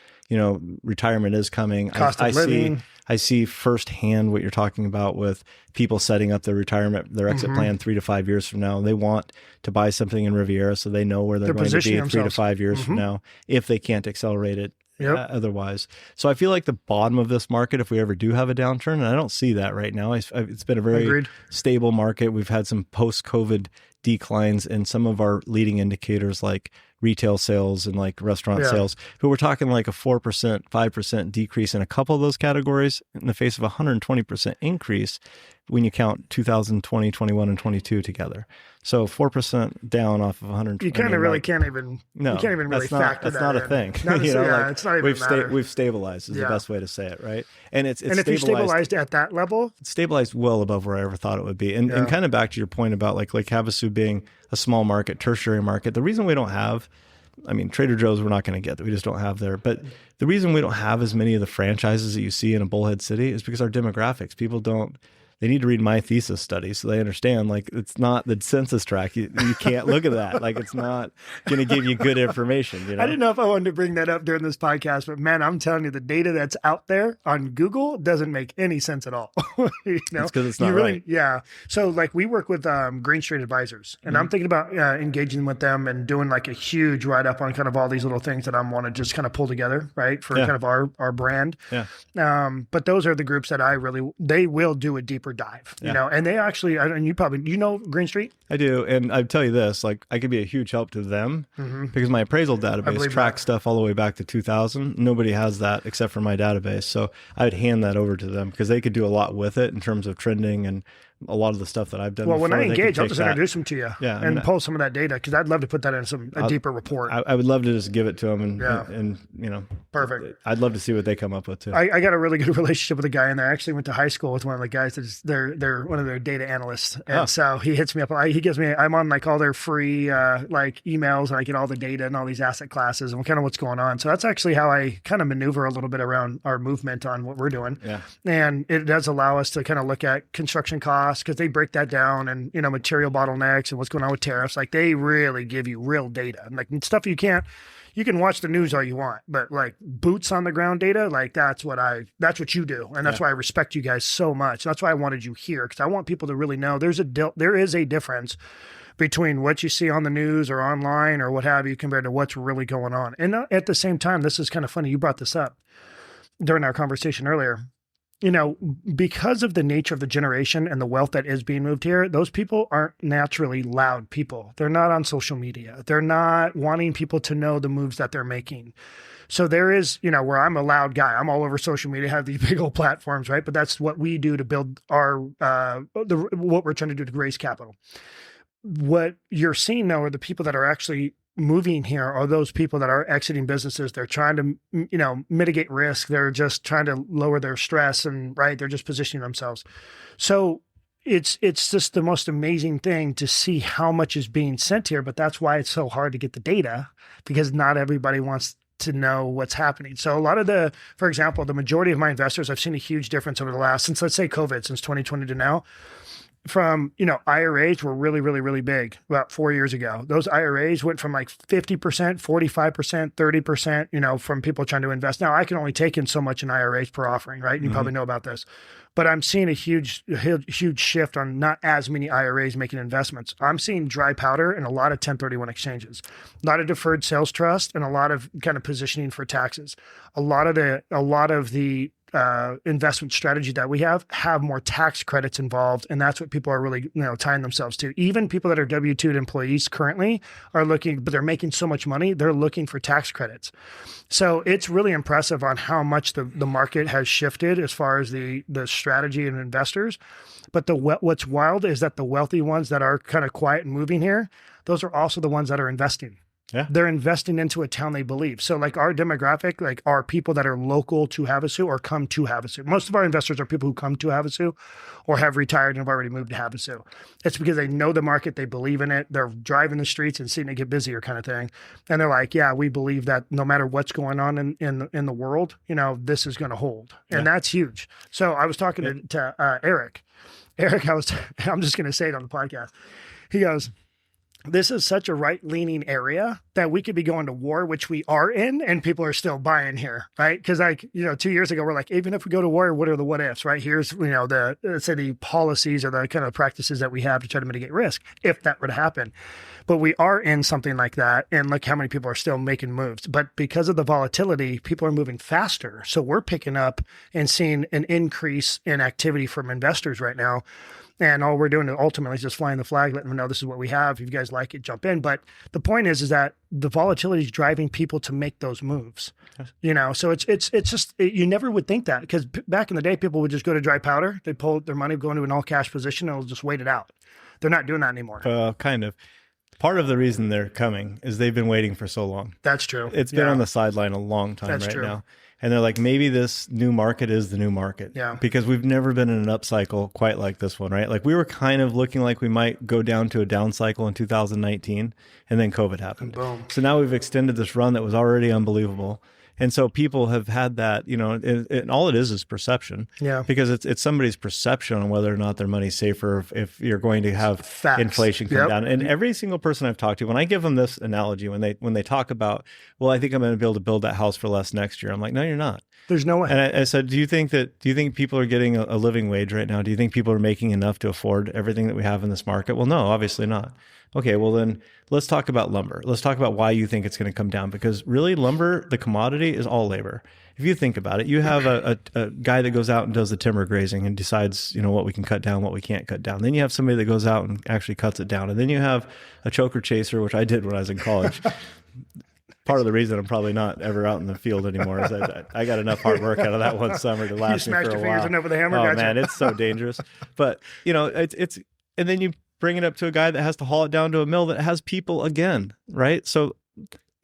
Retirement is coming. Cost of living. I see firsthand what you're talking about with people setting up their retirement, their exit plan 3 to 5 years from now. They want to buy something in Riviera so they know where they're going to be 3 to 5 years from now if they can't accelerate it otherwise. So I feel like the bottom of this market, if we ever do have a downturn, and I don't see that right now. It's been a very stable market. We've had some post-COVID declines in some of our leading indicators like retail sales and like restaurant sales, but we're talking like a 4%, 5% decrease in a couple of those categories in the face of 120% increase when you count 2020, 21, and 22 together. So 4% down off of 120. You kind of really can't even really factor that in. That's not a thing. It's not even we've stabilized is the best way to say it, right? And it's if you stabilized at that level? It's stabilized well above where I ever thought it would be. And kind of back to your point about like Havasu being a small market, tertiary market, the reason we don't have, Trader Joe's we're not going to get that. We just don't have there. But the reason we don't have as many of the franchises that you see in a bullhead city is because our demographics. They need to read my thesis study so they understand, like, it's not the census tract. You can't look at that. Like, it's not going to give you good information. I didn't know if I wanted to bring that up during this podcast, but man, I'm telling you, the data that's out there on Google doesn't make any sense at all. It's because it's not right. Yeah. So like we work with Green Street Advisors, and I'm thinking about engaging with them and doing like a huge write-up on kind of all these little things that I want to just kind of pull together, right, for kind of our brand. Yeah. But those are the groups that they will do a deeper dive, and they actually, and you know Green Street? I do. And I tell you this, like I could be a huge help to them because my appraisal database tracks stuff all the way back to 2000. Nobody has that except for my database. So I would hand that over to them because they could do a lot with it in terms of trending and a lot of the stuff that I've done. Well, before, when I engage, I'll just introduce them to you and pull some of that data because I'd love to put that in a deeper report. I would love to just give it to them and perfect. I'd love to see what they come up with too. I got a really good relationship with a guy in there. I actually went to high school with one of the guys they're one of their data analysts. And so he hits me up. I'm on like all their free like emails, and I get all the data and all these asset classes and kind of what's going on. So that's actually how I kind of maneuver a little bit around our movement on what we're doing. Yeah. And it does allow us to kind of look at construction costs because they break that down and, material bottlenecks and what's going on with tariffs. Like they really give you real data and like stuff you can watch the news all you want, but like boots on the ground data, like that's what you do. And that's why I respect you guys so much. That's why I wanted you here. Cause I want people to really know there is a difference between what you see on the news or online or what have you compared to what's really going on. And at the same time, this is kind of funny. You brought this up during our conversation earlier. Because of the nature of the generation and the wealth that is being moved here, those people aren't naturally loud people. They're not on social media. They're not wanting people to know the moves that they're making. So there is, where I'm a loud guy, I'm all over social media, have these big old platforms, right? But that's what we do to build what we're trying to do to raise capital. What you're seeing now are the people that are actually moving here are those people that are exiting businesses. They're trying to, mitigate risk. They're just trying to lower their stress and they're just positioning themselves. So it's just the most amazing thing to see how much is being sent here, but that's why it's so hard to get the data because not everybody wants to know what's happening. So a lot of for example, the majority of my investors, I've seen a huge difference over the last, since let's say COVID, since 2020 to now, from, IRAs were really, really, really big about 4 years ago. Those IRAs went from like 50%, 45%, 30%, from people trying to invest. Now I can only take in so much in IRAs per offering, right? You probably know about this, but I'm seeing a huge shift on not as many IRAs making investments. I'm seeing dry powder and a lot of 1031 exchanges, a lot of deferred sales trust, and a lot of kind of positioning for taxes. A lot of the investment strategy that we have more tax credits involved. And that's what people are really, tying themselves to. Even people that are W-2 employees currently are looking, but they're making so much money, they're looking for tax credits. So it's really impressive on how much the market has shifted as far as the strategy and investors. But what's wild is that the wealthy ones that are kind of quiet and moving here, those are also the ones that are investing. Yeah. They're investing into a town they believe. So like our demographic, like are people that are local to Havasu or come to Havasu. Most of our investors are people who come to Havasu or have retired and have already moved to Havasu. It's because they know the market, they believe in it. They're driving the streets and seeing it get busier kind of thing. And they're like, yeah, we believe that no matter what's going on in the world, this is going to hold. And that's huge. So I was talking to Eric. Eric, I'm just going to say it on the podcast. He goes, this is such a right-leaning area that we could be going to war, which we are in, and people are still buying here, right? Because 2 years ago, we're like, even if we go to war, what are the what ifs, right? Here's, the policies or the kind of practices that we have to try to mitigate risk if that were to happen. But we are in something like that, and look how many people are still making moves. But because of the volatility, people are moving faster. So we're picking up and seeing an increase in activity from investors right now. And all we're doing is ultimately just flying the flag, letting them know this is what we have. If you guys like it, jump in. But the point is that the volatility is driving people to make those moves. So it's just, you never would think that, because back in the day, people would just go to dry powder. They pull their money, go into an all cash position, and they'll just wait it out. They're not doing that anymore. Kind of. Part of the reason they're coming is they've been waiting for so long. That's true. It's been on the sideline a long time. That's right true. Now. And they're like, maybe this new market is the new market. Yeah. Because we've never been in an up cycle quite like this one, right? Like we were kind of looking like we might go down to a down cycle in 2019, and then COVID happened. Boom. So now we've extended this run that was already unbelievable. And so people have had that, and all it is perception. Yeah. Because it's somebody's perception on whether or not their money's safer if you're going to have inflation come down. And every single person I've talked to, when I give them this analogy, when they talk about, well, I think I'm going to be able to build that house for less next year. I'm like, no, you're not. There's no way. And I said, do you think people are getting a living wage right now? Do you think people are making enough to afford everything that we have in this market? Well, no, obviously not. Okay, well then let's talk about lumber. Let's talk about why you think it's going to come down, because really lumber, the commodity, is all labor. If you think about it, you have a guy that goes out and does the timber grazing and decides, what we can cut down, what we can't cut down. Then you have somebody that goes out and actually cuts it down. And then you have a choker chaser, which I did when I was in college. Part of the reason I'm probably not ever out in the field anymore is I got enough hard work out of that one summer to last me for a while. You smashed your fingers in there with a hammer? Oh, man, it's so dangerous. But, it's and then you bring it up to a guy that has to haul it down to a mill that has people again, right? So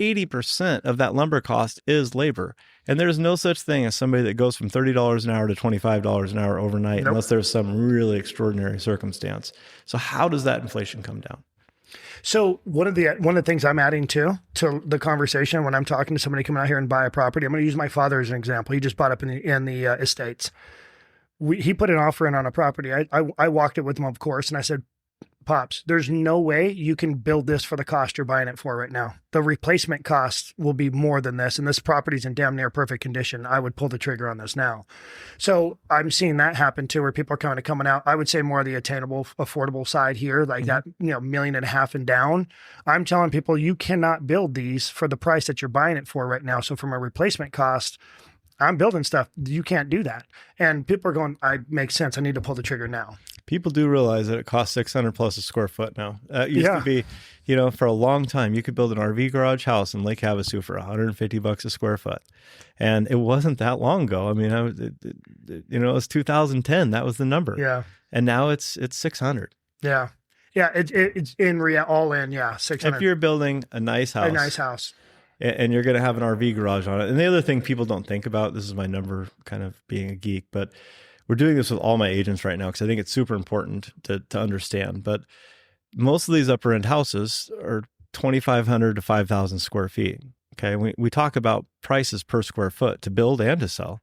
80% of that lumber cost is labor. And there's no such thing as somebody that goes from $30 an hour to $25 an hour overnight, unless there's some really extraordinary circumstance. So how does that inflation come down? So one of the things I'm adding to the conversation when I'm talking to somebody coming out here and buy a property, I'm going to use my father as an example. He just bought up in the estates. He put an offer in on a property. I walked it with him, of course, and I said, Pops, there's no way you can build this for the cost you're buying it for right now. The replacement cost will be more than this, and this property's in damn near perfect condition. I would pull the trigger on this now. So I'm seeing that happen too, where people are kind of coming out. I would say more of the attainable, affordable side here, like that, $1.5 million and down. I'm telling people you cannot build these for the price that you're buying it for right now. So from a replacement cost, I'm building stuff. You can't do that. And people are going, makes sense. I need to pull the trigger now. People do realize that it costs $600 plus a square foot now. It used to be, for a long time, you could build an RV garage house in Lake Havasu for $150 a square foot. And it wasn't that long ago. I mean, it was 2010. That was the number. Yeah. And now it's 600. Yeah. Yeah. It's all in. Yeah. 600. If you're building a nice house. And you're going to have an RV garage on it. And the other thing people don't think about, this is my number kind of being a geek, but we're doing this with all my agents right now because I think it's super important to understand. But most of these upper end houses are 2,500 to 5,000 square feet. Okay. We talk about prices per square foot to build and to sell.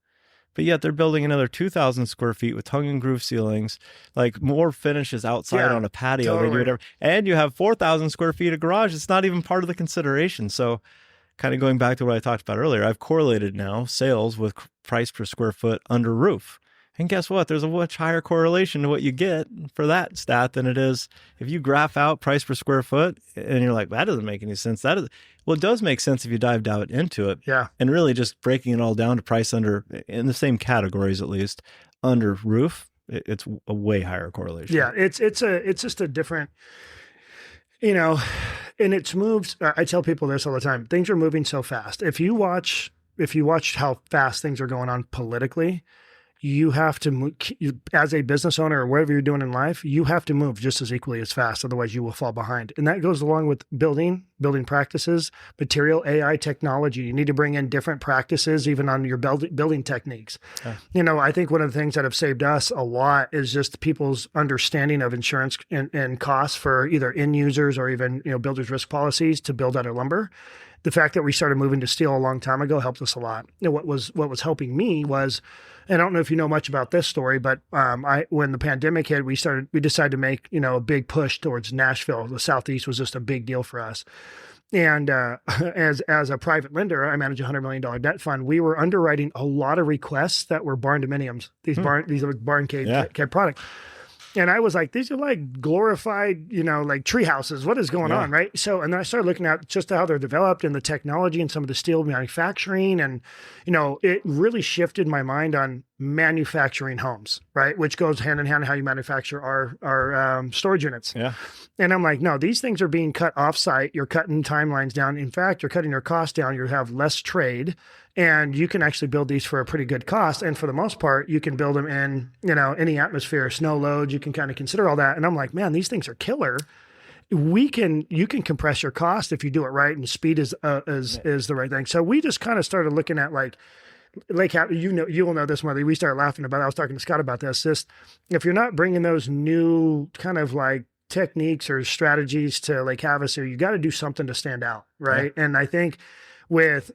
but yet they're building another 2,000 square feet with tongue and groove ceilings, like more finishes outside on a patio than you would ever. And you have 4,000 square feet of garage. It's not even part of the consideration. So kind of going back to what I talked about earlier, I've correlated now sales with price per square foot under roof. And guess what? There's a much higher correlation to what you get for that stat than it is if you graph out price per square foot and you're like, that doesn't make any sense. Well, it does make sense if you dive down into it. Yeah. And really just breaking it all down to price under, in the same categories at least, under roof, it's a way higher correlation. Yeah. It's just a different, and it's moves. I tell people this all the time. Things are moving so fast. If you watch how fast things are going on politically, you have to move, as a business owner or whatever you're doing in life, you have to move just as equally as fast. Otherwise you will fall behind. And that goes along with building practices, material, AI, technology. You need to bring in different practices, even on your building techniques. Yeah. I think one of the things that have saved us a lot is just people's understanding of insurance and costs for either end users or even, builders risk policies to build out our lumber. The fact that we started moving to steel a long time ago helped us a lot. What was helping me was, and I don't know if you know much about this story, but when the pandemic hit, we decided to make, a big push towards Nashville. The Southeast was just a big deal for us. And as a private lender, I manage a $100 million debt fund. We were underwriting a lot of requests that were barn dominiums. These are barn cave products. And I was like, these are like glorified, like tree houses. What is going on, right? So, and then I started looking at just how they're developed and the technology and some of the steel manufacturing. And, it really shifted my mind on manufacturing homes, right? Which goes hand in hand how you manufacture our storage units. Yeah. And I'm like, no, these things are being cut offsite. You're cutting timelines down. In fact, you're cutting your costs down. You have less trade. And you can actually build these for a pretty good cost. And for the most part, you can build them in, any atmosphere, snow loads. You can kind of consider all that. And I'm like, man, these things are killer. You can compress your cost if you do it right, and speed is the right thing. So we just kind of started looking at like Lake Havasu. You will know this more. We started laughing about it. I was talking to Scott about this. Just if you're not bringing those new kind of like techniques or strategies to Lake Havasu, you got to do something to stand out, right? Yeah. And I think with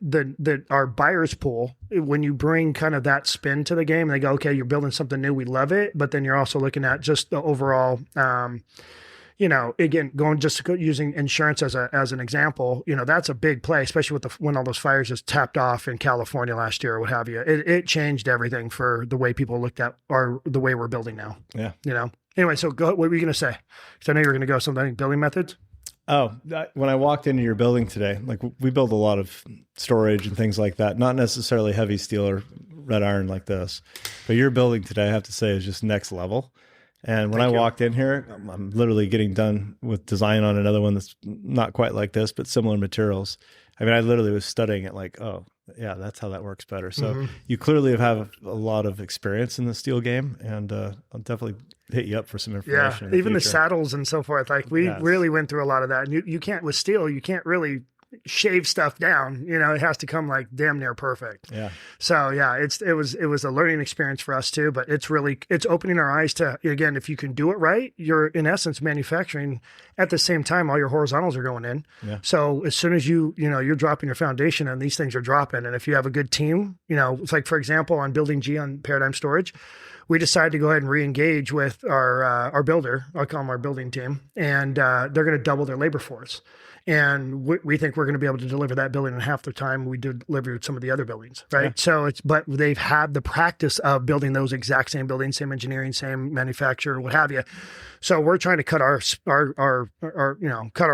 our buyers pool, when you bring kind of that spin to the game and they go, okay, you're building something new, we love it. But then you're also looking at just the overall, again, using insurance as an example, that's a big play, especially with when all those fires just tapped off in California last year or what have you. It changed everything for the way people looked at the way we're building now. Yeah. Anyway, so what were you going to say? Because I know you were going to go something building methods. Oh, when I walked into your building today, like we build a lot of storage and things like that, not necessarily heavy steel or red iron like this, but your building today, I have to say, is just next level. And when I walked in here, I'm literally getting done with design on another one that's not quite like this, but similar materials. I mean, I literally was studying it like, oh, yeah, that's how that works better. So you clearly have a lot of experience in the steel game, and I'll definitely hit you up for some information. Yeah, even the saddles and so forth. Like we really went through a lot of that. And you can't, with steel, you can't really shave stuff down. It has to come like damn near perfect. Yeah. So yeah, it was a learning experience for us too, but it's opening our eyes to, again, if you can do it right, you're in essence manufacturing at the same time, all your horizontals are going in. Yeah. So as soon as you're dropping your foundation and these things are dropping. And if you have a good team, it's like, for example, on building G on Paradyme Storage, we decided to go ahead and re-engage with our builder. I'll call them our building team, and they're going to double their labor force. And we think we're going to be able to deliver that building in half the time we delivered some of the other buildings, right? Yeah. So but they've had the practice of building those exact same buildings, same engineering, same manufacturer, what have you. So we're trying to cut our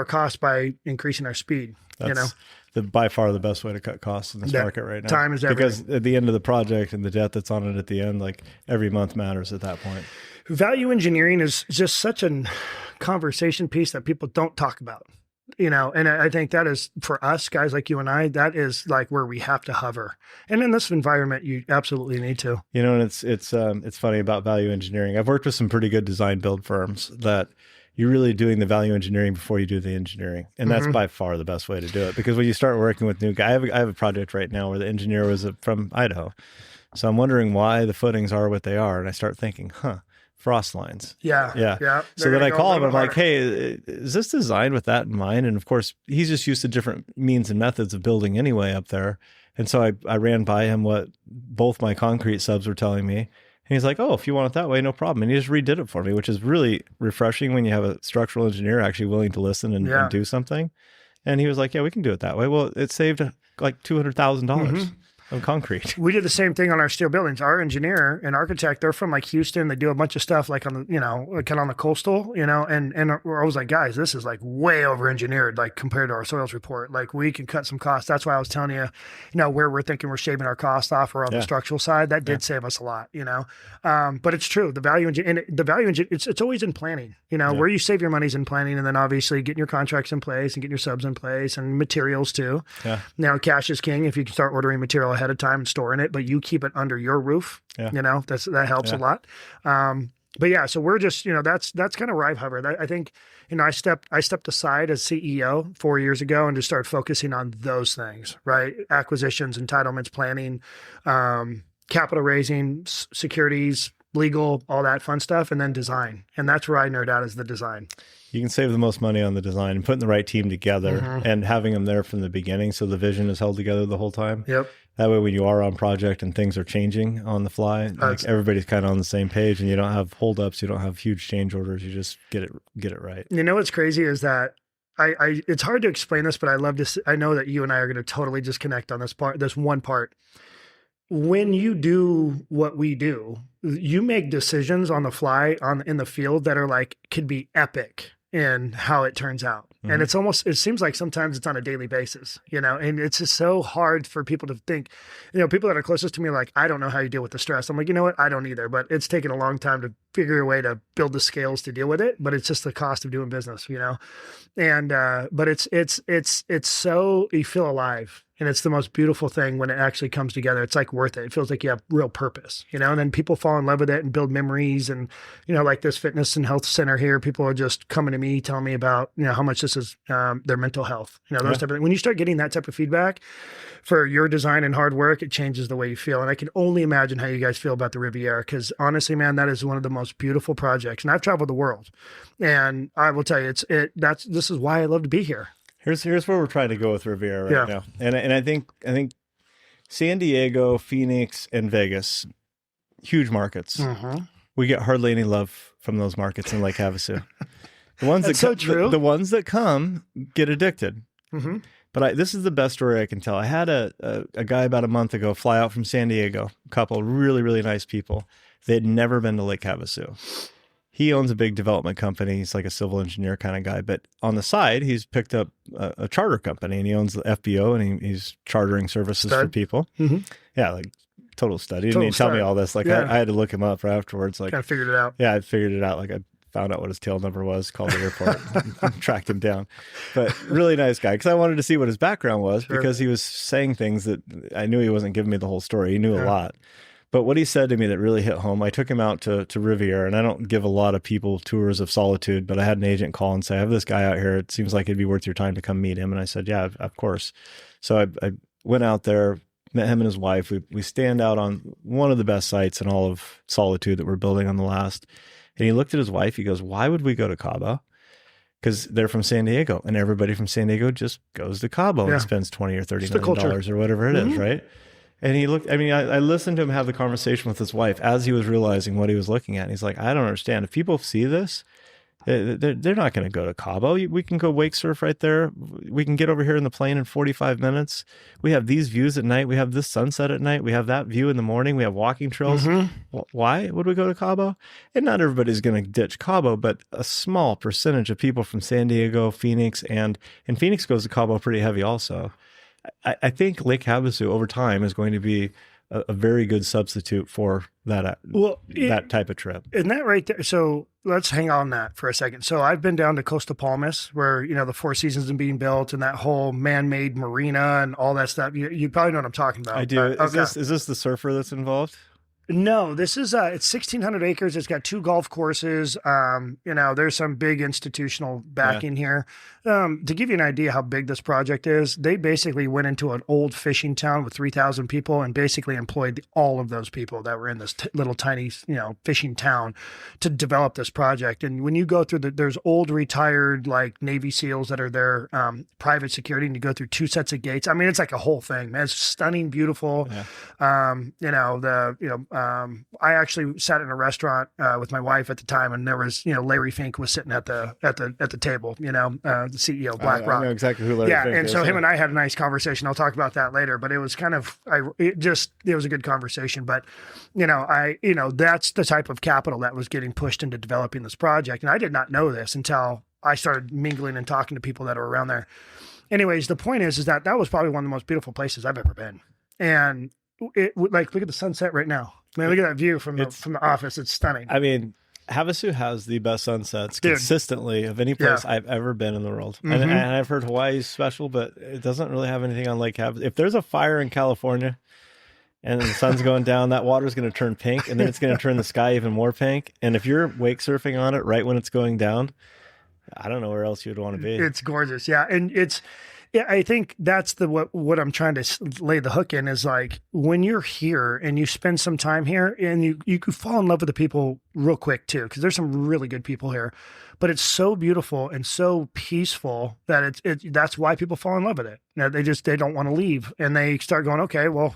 costs by increasing our speed. That's by far the best way to cut costs in this market right now. Time is everything. Because at the end of the project and the debt that's on it at the end, like every month matters at that point. Value engineering is just such a conversation piece that people don't talk about. And I think that is, for us guys like you and I, that is like where we have to hover. And in this environment, you absolutely need to. And it's funny about value engineering. I've worked with some pretty good design build firms that you're really doing the value engineering before you do the engineering. And that's by far the best way to do it. Because when you start working with new guys, I have a project right now where the engineer was from Idaho. So I'm wondering why the footings are what they are. And I start thinking, frost lines. Yeah. So then I call him and I'm like, hey, is this designed with that in mind? And of course, he's just used to different means and methods of building anyway up there. And so I ran by him what both my concrete subs were telling me. And he's like, oh, if you want it that way, no problem. And he just redid it for me, which is really refreshing when you have a structural engineer actually willing to listen and do something. And he was like, yeah, we can do it that way. Well, it saved like $200,000 on concrete. We did the same thing on our steel buildings. Our engineer and architect, they're from like Houston. They do a bunch of stuff like on the, kind of on the coastal, and I was like, guys, this is like way over engineered, like compared to our soils report. Like we can cut some costs. That's why I was telling you, where we're thinking we're shaving our costs off or on the structural side. That did save us a lot, but it's true. The value it's always in planning, where you save your money's in planning, and then obviously getting your contracts in place and getting your subs in place and materials too. Yeah. Now cash is king if you can start ordering material ahead of time and storing it, but you keep it under your roof. That helps a lot. But yeah, so we're just, that's kind of where I've hovered. I think, I stepped aside as CEO 4 years ago and just started focusing on those things, right? Acquisitions, entitlements, planning, capital raising, securities, legal, all that fun stuff, and then design. And that's where I nerd out, is the design. You can save the most money on the design and putting the right team together and having them there from the beginning so the vision is held together the whole time. Yep. That way, when you are on project and things are changing on the fly, like everybody's kind of on the same page, and you don't have holdups, you don't have huge change orders. You just get it right. What's crazy is that it's hard to explain this, but I know that you and I are going to totally just connect on this one part. When you do what we do, you make decisions on the fly in the field that are like, could be epic in how it turns out. And it seems like sometimes it's on a daily basis, and it's just so hard for people to think, people that are closest to me are like, I don't know how you deal with the stress. I'm like, you know what? I don't either, but it's taken a long time to figure a way to build the scales to deal with it. But it's just the cost of doing business, and, but it's so, you feel alive. And it's the most beautiful thing when it actually comes together. It's like worth it. It feels like you have real purpose, and then people fall in love with it and build memories. And, like this fitness and health center here, people are just coming to me, telling me about, how much this is their mental health, those type of things. When you start getting that type of feedback for your design and hard work, it changes the way you feel. And I can only imagine how you guys feel about the Riviera, because honestly, man, that is one of the most beautiful projects. And I've traveled the world, and I will tell you, this is why I love to be here. Here's where we're trying to go with Riviera right now. And I think San Diego, Phoenix, and Vegas, huge markets. We get hardly any love from those markets in Lake Havasu. The ones the ones that come get addicted. But this is the best story I can tell. I had a guy about a month ago fly out from San Diego, a couple really, really nice people. They had never been to Lake Havasu. He owns a big development company. He's like a civil engineer kind of guy. But on the side, he's picked up a charter company, and he owns the FBO, and he's chartering services for people. Yeah, like total stud. He didn't even tell me all this. Like I had to look him up for afterwards. Like kind of figured it out. Yeah, I figured it out. Like I found out what his tail number was, called the airport, and tracked him down. But really nice guy, because I wanted to see what his background was, because he was saying things that I knew he wasn't giving me the whole story. He knew a lot. But what he said to me that really hit home, I took him out to Riviera, and I don't give a lot of people tours of solitude, but I had an agent call and say, I have this guy out here. It seems like it'd be worth your time to come meet him. And I said, yeah, of course. So I went out there, met him and his wife. We stand out on one of the best sites in all of Solitude that we're building on the last. And he looked at his wife. He goes, why would we go to Cabo? Because they're from San Diego, and everybody from San Diego just goes to Cabo and spends $20 or $30 million or whatever it is, right? And he looked, I listened to him have the conversation with his wife as he was realizing what he was looking at. And he's like, I don't understand. If people see this, they're not going to go to Cabo. We can go wake surf right there. We can get over here in the plane in 45 minutes. We have these views at night. We have this sunset at night. We have that view in the morning. We have walking trails. Why would we go to Cabo? And not everybody's going to ditch Cabo, but a small percentage of people from San Diego, Phoenix, and Phoenix goes to Cabo pretty heavy also. I think Lake Havasu over time is going to be a very good substitute for that that type of trip. Isn't that right there? So let's hang on that for a second. So I've been down to Costa Palmas, where the Four Seasons is being built, and that whole man-made marina and all that stuff. You probably know what I'm talking about. I do. Is this the surfer that's involved? No, this is it's 1,600 acres. It's got 2 golf courses. There's some big institutional backing here. To give you an idea how big this project is, they basically went into an old fishing town with 3,000 people and basically employed all of those people that were in this little tiny, fishing town to develop this project. And when you go through there's old retired like Navy SEALs that are there, private security, and you go through 2 sets of gates. I mean, it's like a whole thing, man. It's stunning, beautiful. Yeah. I actually sat in a restaurant with my wife at the time, and there was, Larry Fink was sitting at the table, the CEO of BlackRock. I know exactly who Larry Fink is. Yeah, and so him and I had a nice conversation. I'll talk about that later, but it was kind of, it was a good conversation. But, that's the type of capital that was getting pushed into developing this project. And I did not know this until I started mingling and talking to people that are around there. Anyways, the point is that was probably one of the most beautiful places I've ever been. And look at the sunset right now. Man, look at that view from the office. It's stunning. I mean, Havasu has the best sunsets consistently of any place I've ever been in the world. Mm-hmm. And I've heard Hawaii's special, but it doesn't really have anything on Lake Havasu. If there's a fire in California and the sun's going down, that water's going to turn pink, and then it's going to turn the sky even more pink. And if you're wake surfing on it right when it's going down, I don't know where else you'd want to be. It's gorgeous. Yeah. And I think that's what I'm trying to lay the hook in is like when you're here and you spend some time here and you could fall in love with the people real quick too, because there's some really good people here, but it's so beautiful and so peaceful that that's why people fall in love with it. They don't want to leave, and they start going, okay, well,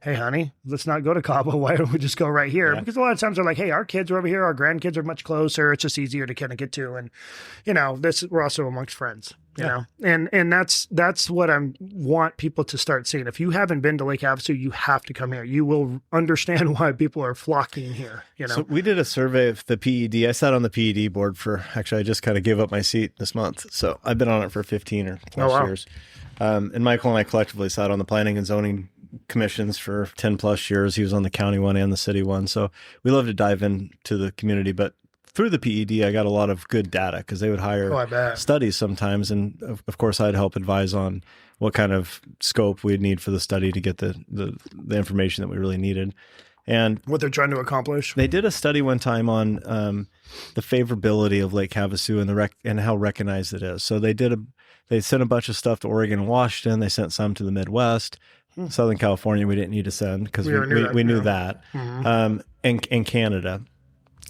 hey, honey, let's not go to Cabo. Why don't we just go right here? Yeah. Because a lot of times they're like, hey, our kids are over here. Our grandkids are much closer. It's just easier to kind of get to. And, we're also amongst friends, you know, and that's what I want people to start seeing. If you haven't been to Lake Havasu, you have to come here. You will understand why people are flocking here, So we did a survey of the PED. I sat on the PED board I just kind of gave up my seat this month. So I've been on it for 15 or plus years. And Michael and I collectively sat on the planning and zoning commissions for 10 plus years. He was on the county one and the city one. So we love to dive into the community, but through the PED, I got a lot of good data because they would hire studies sometimes. And of course I'd help advise on what kind of scope we'd need for the study to get the information that we really needed. And what they're trying to accomplish. They did a study one time on the favorability of Lake Havasu and how recognized it is. So they sent a bunch of stuff to Oregon and Washington. They sent some to the Midwest. Southern California, we didn't need to send because we knew that. Mm-hmm. And Canada.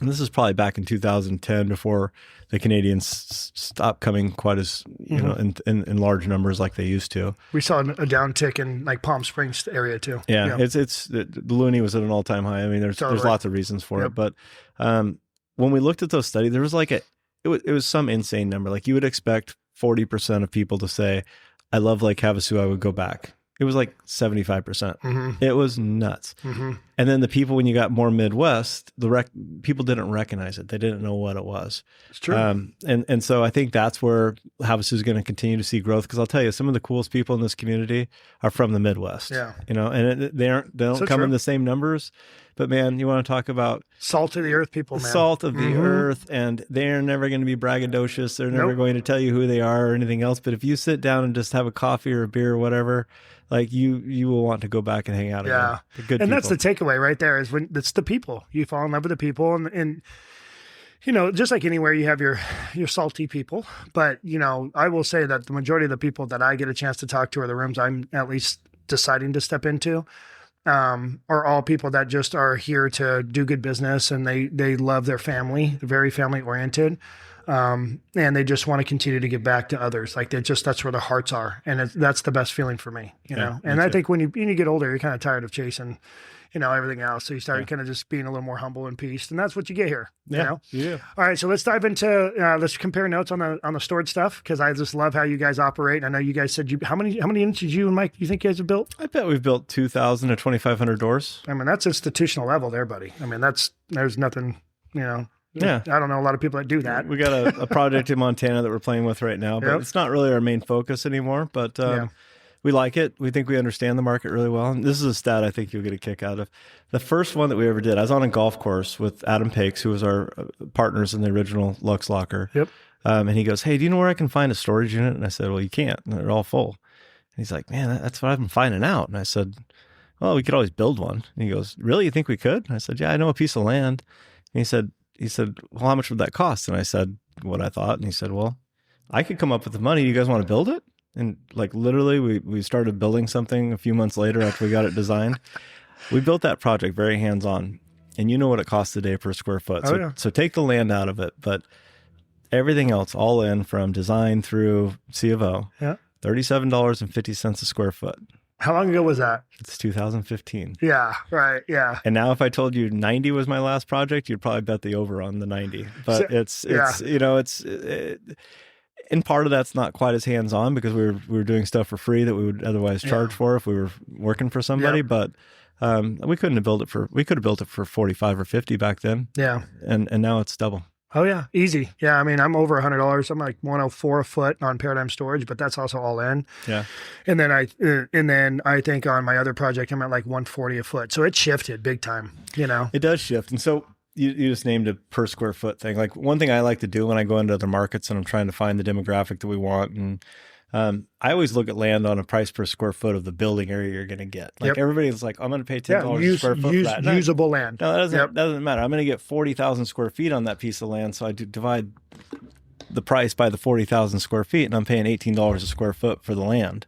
And this is probably back in 2010 before the Canadians stopped coming quite as, in large numbers like they used to. We saw a downtick in like Palm Springs area too. Yeah. The loonie was at an all-time high. I mean, there's lots of reasons for it. But when we looked at those studies, there was it was some insane number. Like you would expect 40% of people to say, I love Lake Havasu, I would go back. It was like 75%. Mm-hmm. It was nuts. Mm-hmm. And then the people, when you got more Midwest, people didn't recognize it. They didn't know what it was. It's true. And so I think that's where Havasu is going to continue to see growth. Because I'll tell you, some of the coolest people in this community are from the Midwest. Yeah. And they don't come in the same numbers. But man, you want to talk about salt of the earth people, man. Salt of the earth, and they're never going to be braggadocious. They're never going to tell you who they are or anything else. But if you sit down and just have a coffee or a beer or whatever, like you will want to go back and hang out again. Yeah. That's the takeaway right there is when it's the people. You fall in love with the people and just like anywhere you have your salty people. But, I will say that the majority of the people that I get a chance to talk to or the rooms I'm at least deciding to step into are all people that just are here to do good business and they love their family, they're very family oriented. And they just want to continue to give back to others. Like that's where their hearts are. And that's the best feeling for me, know? And I think when you get older, you're kind of tired of chasing, everything else. So you start kind of just being a little more humble and peace. And that's what you get here. Yeah. All right. So let's dive into, let's compare notes on the stored stuff. Cause I just love how you guys operate. I know you guys said how many units did you and Mike, you think you guys have built? I bet we've built 2,000 to 2,500 doors. I mean, that's institutional level there, buddy. I mean, there's nothing, Yeah. I don't know a lot of people that do that. We got a project in Montana that we're playing with right now, but it's not really our main focus anymore. But we like it. We think we understand the market really well. And this is a stat I think you'll get a kick out of. The first one that we ever did, I was on a golf course with Adam Pakes, who was our partners in the original Luxe Locker. Yep. And he goes, hey, do you know where I can find a storage unit? And I said, well, you can't. They're all full. And he's like, man, that's what I've been finding out. And I said, well, we could always build one. And he goes, really? You think we could? And I said, yeah, I know a piece of land. And he said, well, how much would that cost? And I said what I thought. And he said, well, I could come up with the money. You guys want to build it? And like literally we started building something a few months later after we got it designed. We built that project very hands-on. And you know what it costs today per square foot. So take the land out of it, but everything else all in from design through C of O, $37.50 a square foot. How long ago was that? It's 2015. Yeah, right. Yeah. And now if I told you 90 was my last project, you'd probably bet the over on the 90. But and part of that's not quite as hands-on because we were doing stuff for free that we would otherwise charge for if we were working for somebody. But we couldn't have built it for, we could have built it for 45 or 50 back then. Yeah. And now it's double. Oh yeah. Easy. Yeah. I mean, I'm over $100. I'm like 104 a foot on Paradyme storage, but that's also all in. Yeah. And then I think on my other project, I'm at like 140 a foot. So it shifted big time, you know? It does shift. And so you just named a per square foot thing. Like one thing I like to do when I go into other markets and I'm trying to find the demographic that we want, and I always look at land on a price per square foot of the building area you're going to get. Like everybody's like, I'm going to pay $10 a square foot for that. Usable land. No, that doesn't matter. I'm going to get 40,000 square feet on that piece of land. So I divide the price by the 40,000 square feet and I'm paying $18 a square foot for the land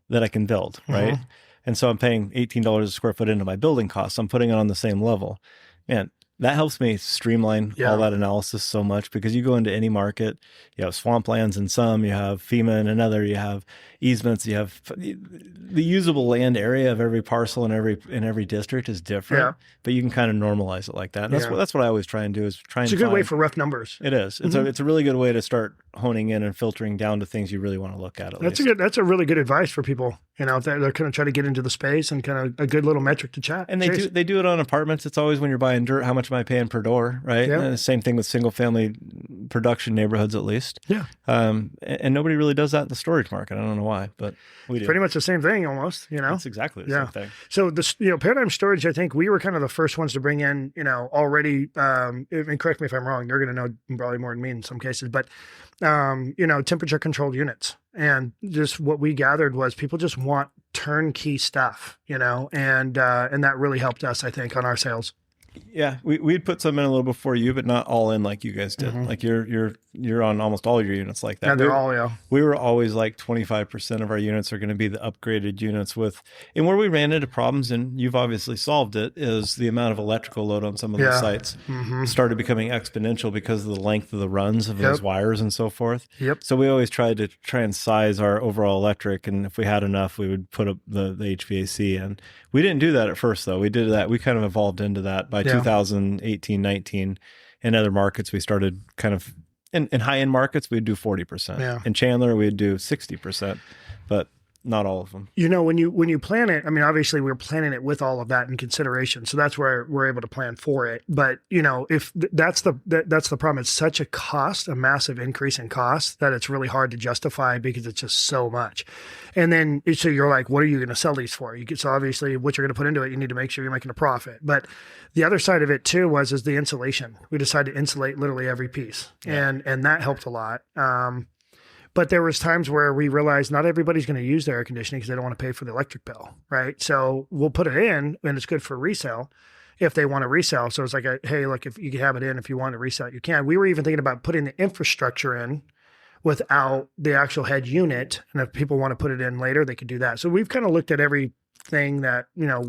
that I can build, right? And so I'm paying $18 a square foot into my building costs. I'm putting it on the same level. Man, that helps me streamline all that analysis so much because you go into any market, you have swamplands in some, you have FEMA in another, you have easements, you have the usable land area of every parcel in every district is different, but you can kind of normalize it like that. And that's what I always try and do is try and It's a good way for rough numbers. It is. It's a really good way to start honing in and filtering down to things you really want to look at. That's a really good advice for people. You know, they're kind of trying to get into the space and kind of a good little metric to chat. And they do it on apartments. It's always when you're buying dirt, how much am I paying per door, right? And the same thing with single family production neighborhoods, at least. Yeah. And nobody really does that in the storage market. I don't know why, but we do. Pretty much the same thing almost, you know? It's exactly the same thing. So Paradyme storage, I think we were kind of the first ones to bring in, already, and correct me if I'm wrong, you're going to know probably more than me in some cases, but, temperature controlled units. And just what we gathered was people just want turnkey stuff, and that really helped us, I think, on our sales. Yeah, we'd put some in a little before you, but not all in like you guys did. Like you're on almost all your units like that. Yeah, they're all, We were always like 25% of our units are going to be the upgraded units and where we ran into problems, and you've obviously solved it, is the amount of electrical load on some of those sites started becoming exponential because of the length of the runs of those wires and so forth. So we always tried to try and size our overall electric, and if we had enough, we would put up the HVAC in. We didn't do that at first, though. We kind of evolved into that by 2018, 19. In other markets, we started kind of, in high-end markets, we'd do 40%. Yeah. In Chandler, we'd do 60%, but not all of them. When you plan it, I mean, obviously we're planning it with all of that in consideration. So that's where we're able to plan for it. But, if that's the problem, it's such a massive increase in cost that it's really hard to justify because it's just so much. And then, so you're like, what are you going to sell these for? So obviously what you're going to put into it, you need to make sure you're making a profit. But the other side of it too is the insulation. We decided to insulate literally every piece, and that helped a lot. But there was times where we realized not everybody's going to use their air conditioning because they don't want to pay for the electric bill, right? So we'll put it in, and it's good for resale if they want to resell. So it's like, hey, look, if you can have it in, if you want to resell it, you can. We were even thinking about putting the infrastructure in without the actual head unit. And if people want to put it in later, they could do that. So we've kind of looked at everything that,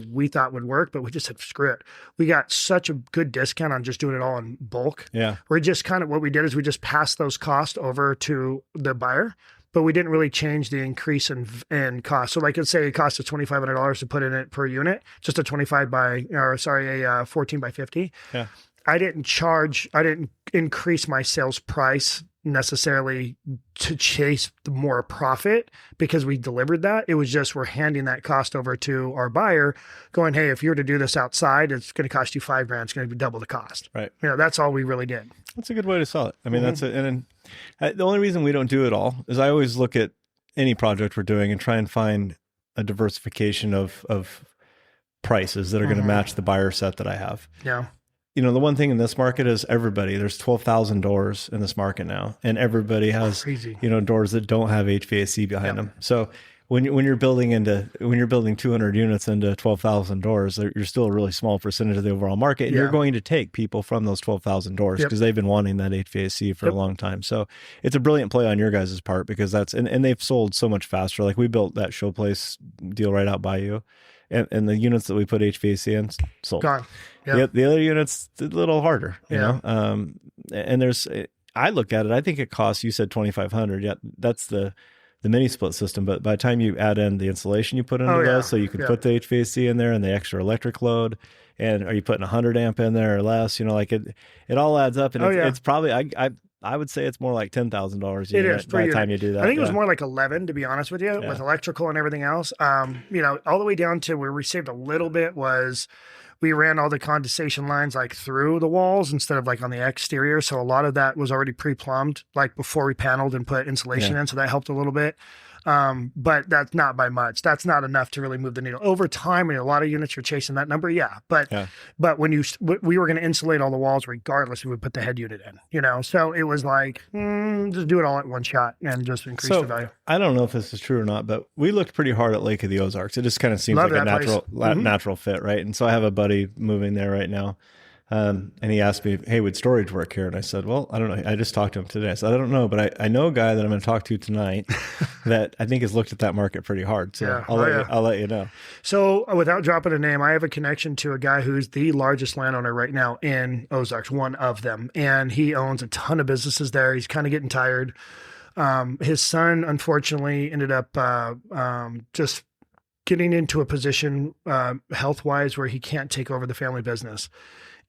we thought would work, but we just said, screw it. We got such a good discount on just doing it all in bulk. Yeah. We're just kind of, what we did is we just passed those costs over to the buyer, but we didn't really change the increase in cost. So like, let's say it costs us $2,500 to put in it per unit, just a 14 by 50. Yeah. I didn't increase my sales price necessarily to chase the more profit because we delivered that. It was just, we're handing that cost over to our buyer going, hey, if you were to do this outside, it's going to cost you $5,000. It's going to be double the cost. Right. That's all we really did. That's a good way to sell it. I mean, that's it. And the only reason we don't do it all is I always look at any project we're doing and try and find a diversification of prices that are going to match the buyer set that I have. Yeah. The one thing in this market is there's 12,000 doors in this market now, and everybody has, doors that don't have HVAC behind them. So when you're building 200 units into 12,000 doors, you're still a really small percentage of the overall market, and you're going to take people from those 12,000 doors because they've been wanting that HVAC for a long time. So it's a brilliant play on your guys' part because and they've sold so much faster. Like we built that Showplace deal right out by you, and the units that we put HVAC in sold. Gone. Yep. The other units a little harder, you know. And I look at it. I think it costs. You said 2,500. Yeah, that's the mini split system, but by the time you add in the insulation you put into those, so you can put the HVAC in there and the extra electric load, and are you putting 100 amp in there or less? You know, like it all adds up, and it's probably I would say it's more like $10,000 a unit by the time you do that. I think it was more like 11, to be honest with you, with electrical and everything else. You know, all the way down to where we saved a little bit was we ran all the condensation lines like through the walls instead of like on the exterior. So a lot of that was already pre-plumbed like before we paneled and put insulation in. So that helped a little bit. But that's not by much. That's not enough to really move the needle. Over time, when a lot of units you're chasing that number, but when we were going to insulate all the walls regardless, we would put the head unit in, you know? So it was like, just do it all at one shot and just increase the value. I don't know if this is true or not, but we looked pretty hard at Lake of the Ozarks. It just kind of seems like a natural fit, right? And so I have a buddy moving there right now. And he asked me, hey, would storage work here? And I said, well, I don't know. I just talked to him today. I said, I don't know, but I know a guy that I'm going to talk to tonight that I think has looked at that market pretty hard. So I'll let you know. So without dropping a name, I have a connection to a guy who's the largest landowner right now in Ozarks, one of them. And he owns a ton of businesses there. He's kind of getting tired. His son, unfortunately, ended up just getting into a position health-wise where he can't take over the family business.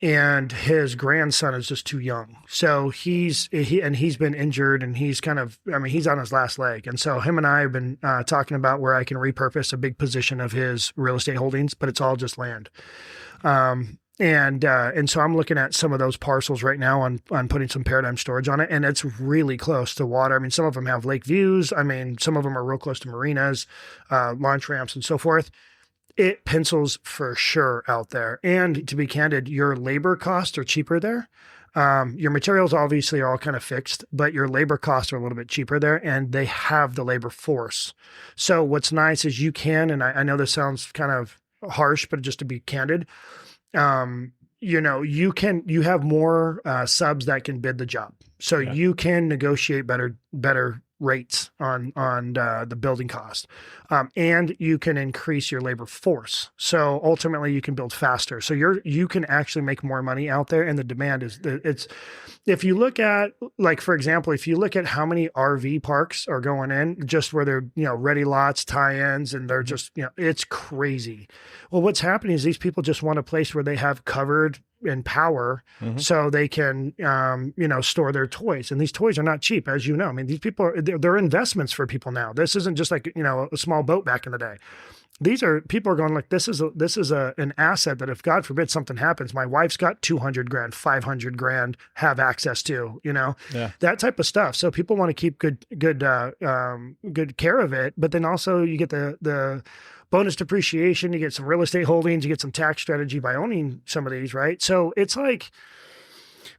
And his grandson is just too young. So he's been injured and he's he's on his last leg. And so him and I have been talking about where I can repurpose a big position of his real estate holdings, but it's all just land. And so I'm looking at some of those parcels right now on putting some Paradyme storage on it. And it's really close to water. I mean, some of them have lake views. I mean, some of them are real close to marinas, launch ramps and so forth. It pencils for sure out there. And to be candid, your labor costs are cheaper there. Your materials obviously are all kind of fixed, but your labor costs are a little bit cheaper there and they have the labor force. So what's nice is you can, and I know this sounds kind of harsh, but just to be candid, you know, you have more subs that can bid the job. So you can negotiate better rates on the building cost. And you can increase your labor force. So ultimately you can build faster. So you can actually make more money out there. And the demand if you look at, like, for example, if you look at how many RV parks are going in just where they're, you know, ready lots, tie-ins, and they're just, you know, it's crazy. Well, what's happening is these people just want a place where they have covered and power so they can, you know, store their toys. And these toys are not cheap, as you know. I mean, these people they're investments for people now. This isn't just like, you know, a small boat back in the day. People are going like, this is an asset that if God forbid something happens, my wife's got 200 grand, 500 grand have access to, you know, that type of stuff. So people want to keep good care of it. But then also you get the bonus depreciation, you get some real estate holdings, you get some tax strategy by owning some of these, right? So it's like,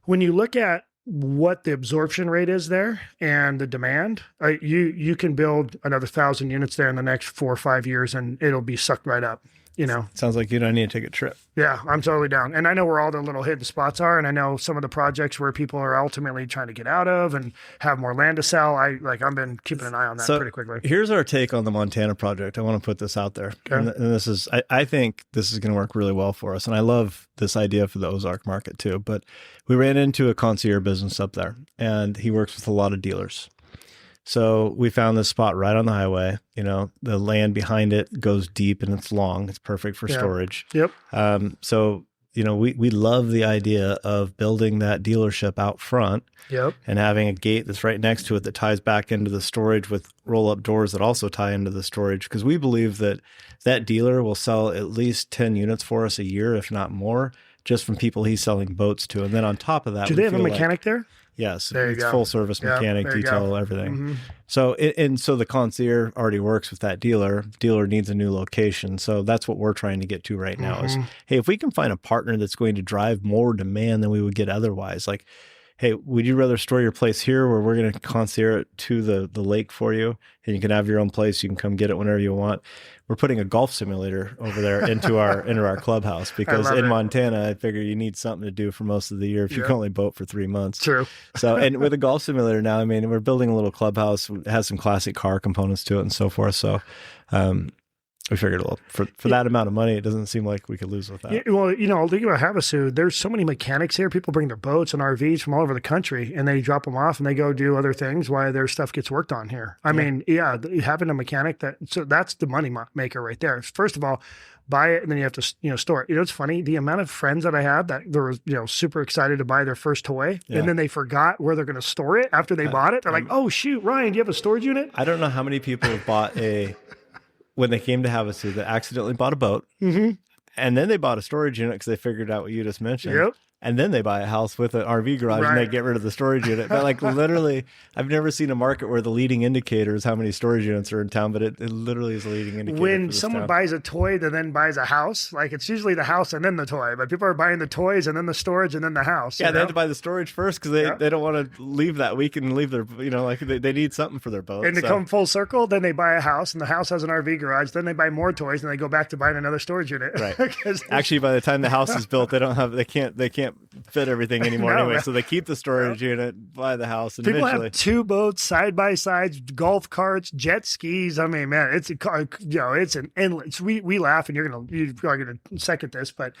when you look at what the absorption rate is there and the demand, you can build another 1,000 units there in the next 4 or 5 years and it'll be sucked right up, you know? Sounds like you don't need to take a trip. Yeah, I'm totally down. And I know where all the little hidden spots are. And I know some of the projects where people are ultimately trying to get out of and have more land to sell. I've been keeping an eye on that pretty quickly. Here's our take on the Montana project. I want to put this out there. Okay. And this is, I think this is going to work really well for us. And I love this idea for the Ozark market too. But we ran into a concierge business up there and he works with a lot of dealers. So we found this spot right on the highway. You know, the land behind it goes deep and it's long. It's perfect for storage. Yep. So, you know, we love the idea of building that dealership out front. Yep. And having a gate that's right next to it that ties back into the storage with roll-up doors that also tie into the storage. Because we believe that dealer will sell at least 10 units for us a year, if not more, just from people he's selling boats to. And then on top of that, do they have a mechanic there? Yes, it's full service mechanic, detail, everything. So so the concierge already works with that dealer. Dealer needs a new location. So that's what we're trying to get to right now is, hey, if we can find a partner that's going to drive more demand than we would get otherwise, like, hey, would you rather store your place here where we're going to concierge it to the lake for you and you can have your own place? You can come get it whenever you want. We're putting a golf simulator over there into our clubhouse because in Montana, I figure you need something to do for most of the year if you can only boat for 3 months. True. So, and with a golf simulator now, I mean, we're building a little clubhouse. It has some classic car components to it and so forth. So, we figured, well, for that amount of money, it doesn't seem like we could lose with that. Yeah, well, thinking about Havasu, there's so many mechanics here. People bring their boats and RVs from all over the country, and they drop them off, and they go do other things while their stuff gets worked on here. I mean, having a mechanic that's the money maker right there. First of all, buy it, and then you have to store it. It's funny, the amount of friends that I had that were super excited to buy their first toy, and then they forgot where they're going to store it after they bought it. They're like, oh shoot, Ryan, do you have a storage unit? I don't know how many people have bought when they came to Havasu, that accidentally bought a boat, and then they bought a storage unit because they figured out what you just mentioned. And then they buy a house with an RV garage and they get rid of the storage unit. But like literally, I've never seen a market where the leading indicator is how many storage units are in town, but it literally is a leading indicator. When someone buys a toy that then buys a house, like it's usually the house and then the toy, but people are buying the toys and then the storage and then the house. Yeah, they have to buy the storage first because they don't want to leave that weekend and leave their, like they need something for their boat. And to come full circle, then they buy a house and the house has an RV garage. Then they buy more toys and they go back to buying another storage unit. Right. Actually, by the time the house is built, they can't fit everything anymore anyway. So they keep the storage unit, buy the house, and people eventually have 2 boats, side by sides, golf carts, jet skis. I mean, man, it's it's an endless. We laugh, and you're probably gonna second this, but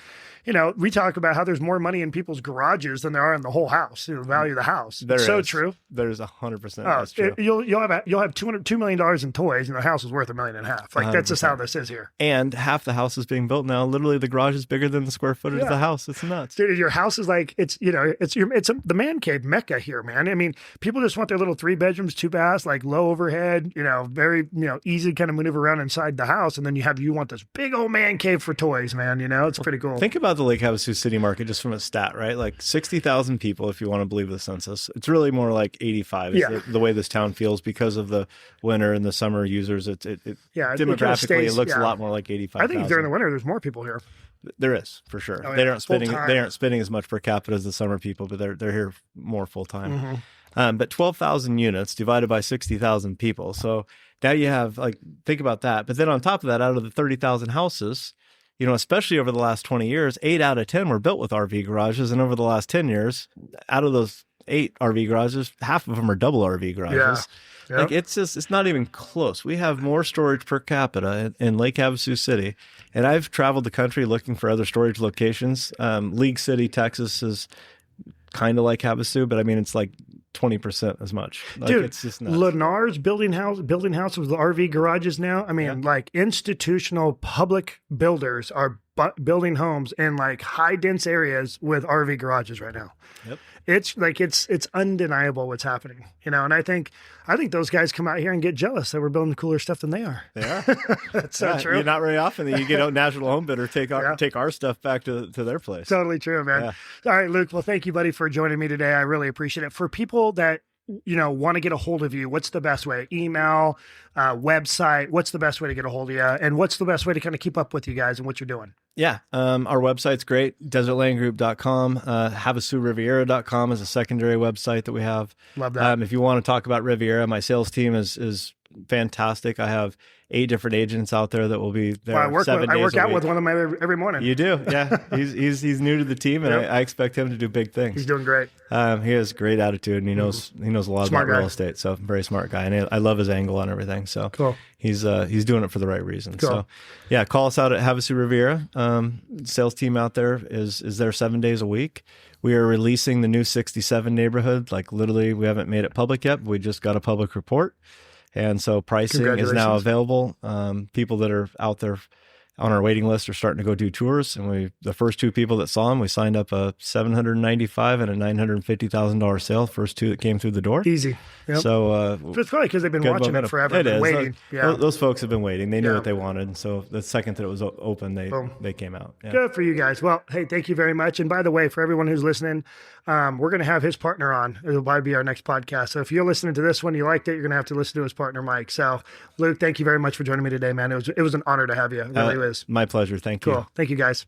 we talk about how there's more money in people's garages than there are in the whole house. The value of the house. It's so true. There's 100%. That's true. You'll have $2 million in toys, and the house is worth $1.5 million. Like that's just how this is here. And half the house is being built now. Literally, the garage is bigger than the square footage of the house. It's nuts. Dude, your house is like it's the man cave mecca here, man. I mean, people just want their little 3 bedrooms, 2 baths, like low overhead, very easy to kind of maneuver around inside the house, and then you want this big old man cave for toys, man. It's pretty cool. Think about the Lake Havasu city market just from a stat, right? Like 60,000 people, if you want to believe the census. It's really more like 85 is the way this town feels because of the winter and the summer users. Demographically, it looks a lot more like 85,000. I think during the winter, there's more people here. There is, for sure. Oh, they aren't spending as much per capita as the summer people, but they're here more full time. But 12,000 units divided by 60,000 people. So now you have think about that. But then on top of that, out of the 30,000 houses, especially over the last 20 years, 8 out of 10 were built with RV garages. And over the last 10 years, out of those 8 RV garages, half of them are double RV garages. Yeah. Yep. It's not even close. We have more storage per capita in Lake Havasu City. And I've traveled the country looking for other storage locations. League City, Texas is kind of like Havasu, but I mean, it's like 20% as much. Dude, it's just nuts. Lennar's building houses with RV garages now. I mean, institutional public builders are building homes in high dense areas with RV garages right now. Yep. It's undeniable what's happening, and I think those guys come out here and get jealous that we're building cooler stuff than they are. They are. That's so true. You're not very often that you get a National Home Bidder take our stuff back to their place. Totally true, man. Yeah. All right, Luke. Well, thank you, buddy, for joining me today. I really appreciate it. For people that want to get a hold of you, what's the best way? Email, website. What's the best way to get a hold of you? And what's the best way to kind of keep up with you guys and what you're doing? Yeah. Our website's great. Desertlandgroup.com. HavasuRiviera.com is a secondary website that we have. Love that. If you want to talk about Riviera, my sales team is fantastic. I have 8 different agents out there that will be there. Well, I work out with one of them every morning. You do, yeah. He's new to the team, and I expect him to do big things. He's doing great. He has great attitude, and he knows a lot about real estate. So very smart guy, and I love his angle on everything. So cool. He's doing it for the right reason. Cool. So yeah, call us out at Havasu Riviera. Sales team out there is there 7 days a week. We are releasing the new 67 neighborhood. Literally, we haven't made it public yet. But we just got a public report. And so pricing is now available. People that are out there on our waiting list are starting to go do tours. And the first 2 people that saw them, we signed up a $795,000 and a $950,000 sale. First 2 that came through the door. Easy. Yep. So it's probably because they've been watching it forever. It is. Waiting. Those folks have been waiting. They knew what they wanted. And so the second that it was open, they came out. Yeah. Good for you guys. Well, hey, thank you very much. And by the way, for everyone who's listening, we're going to have his partner on. It'll probably be our next podcast. So if you're listening to this one, you liked it, you're going to have to listen to his partner, Mike. So Luke, thank you very much for joining me today, man. It was an honor to have you. It really is. My pleasure. Thank you. Cool. Thank you, guys.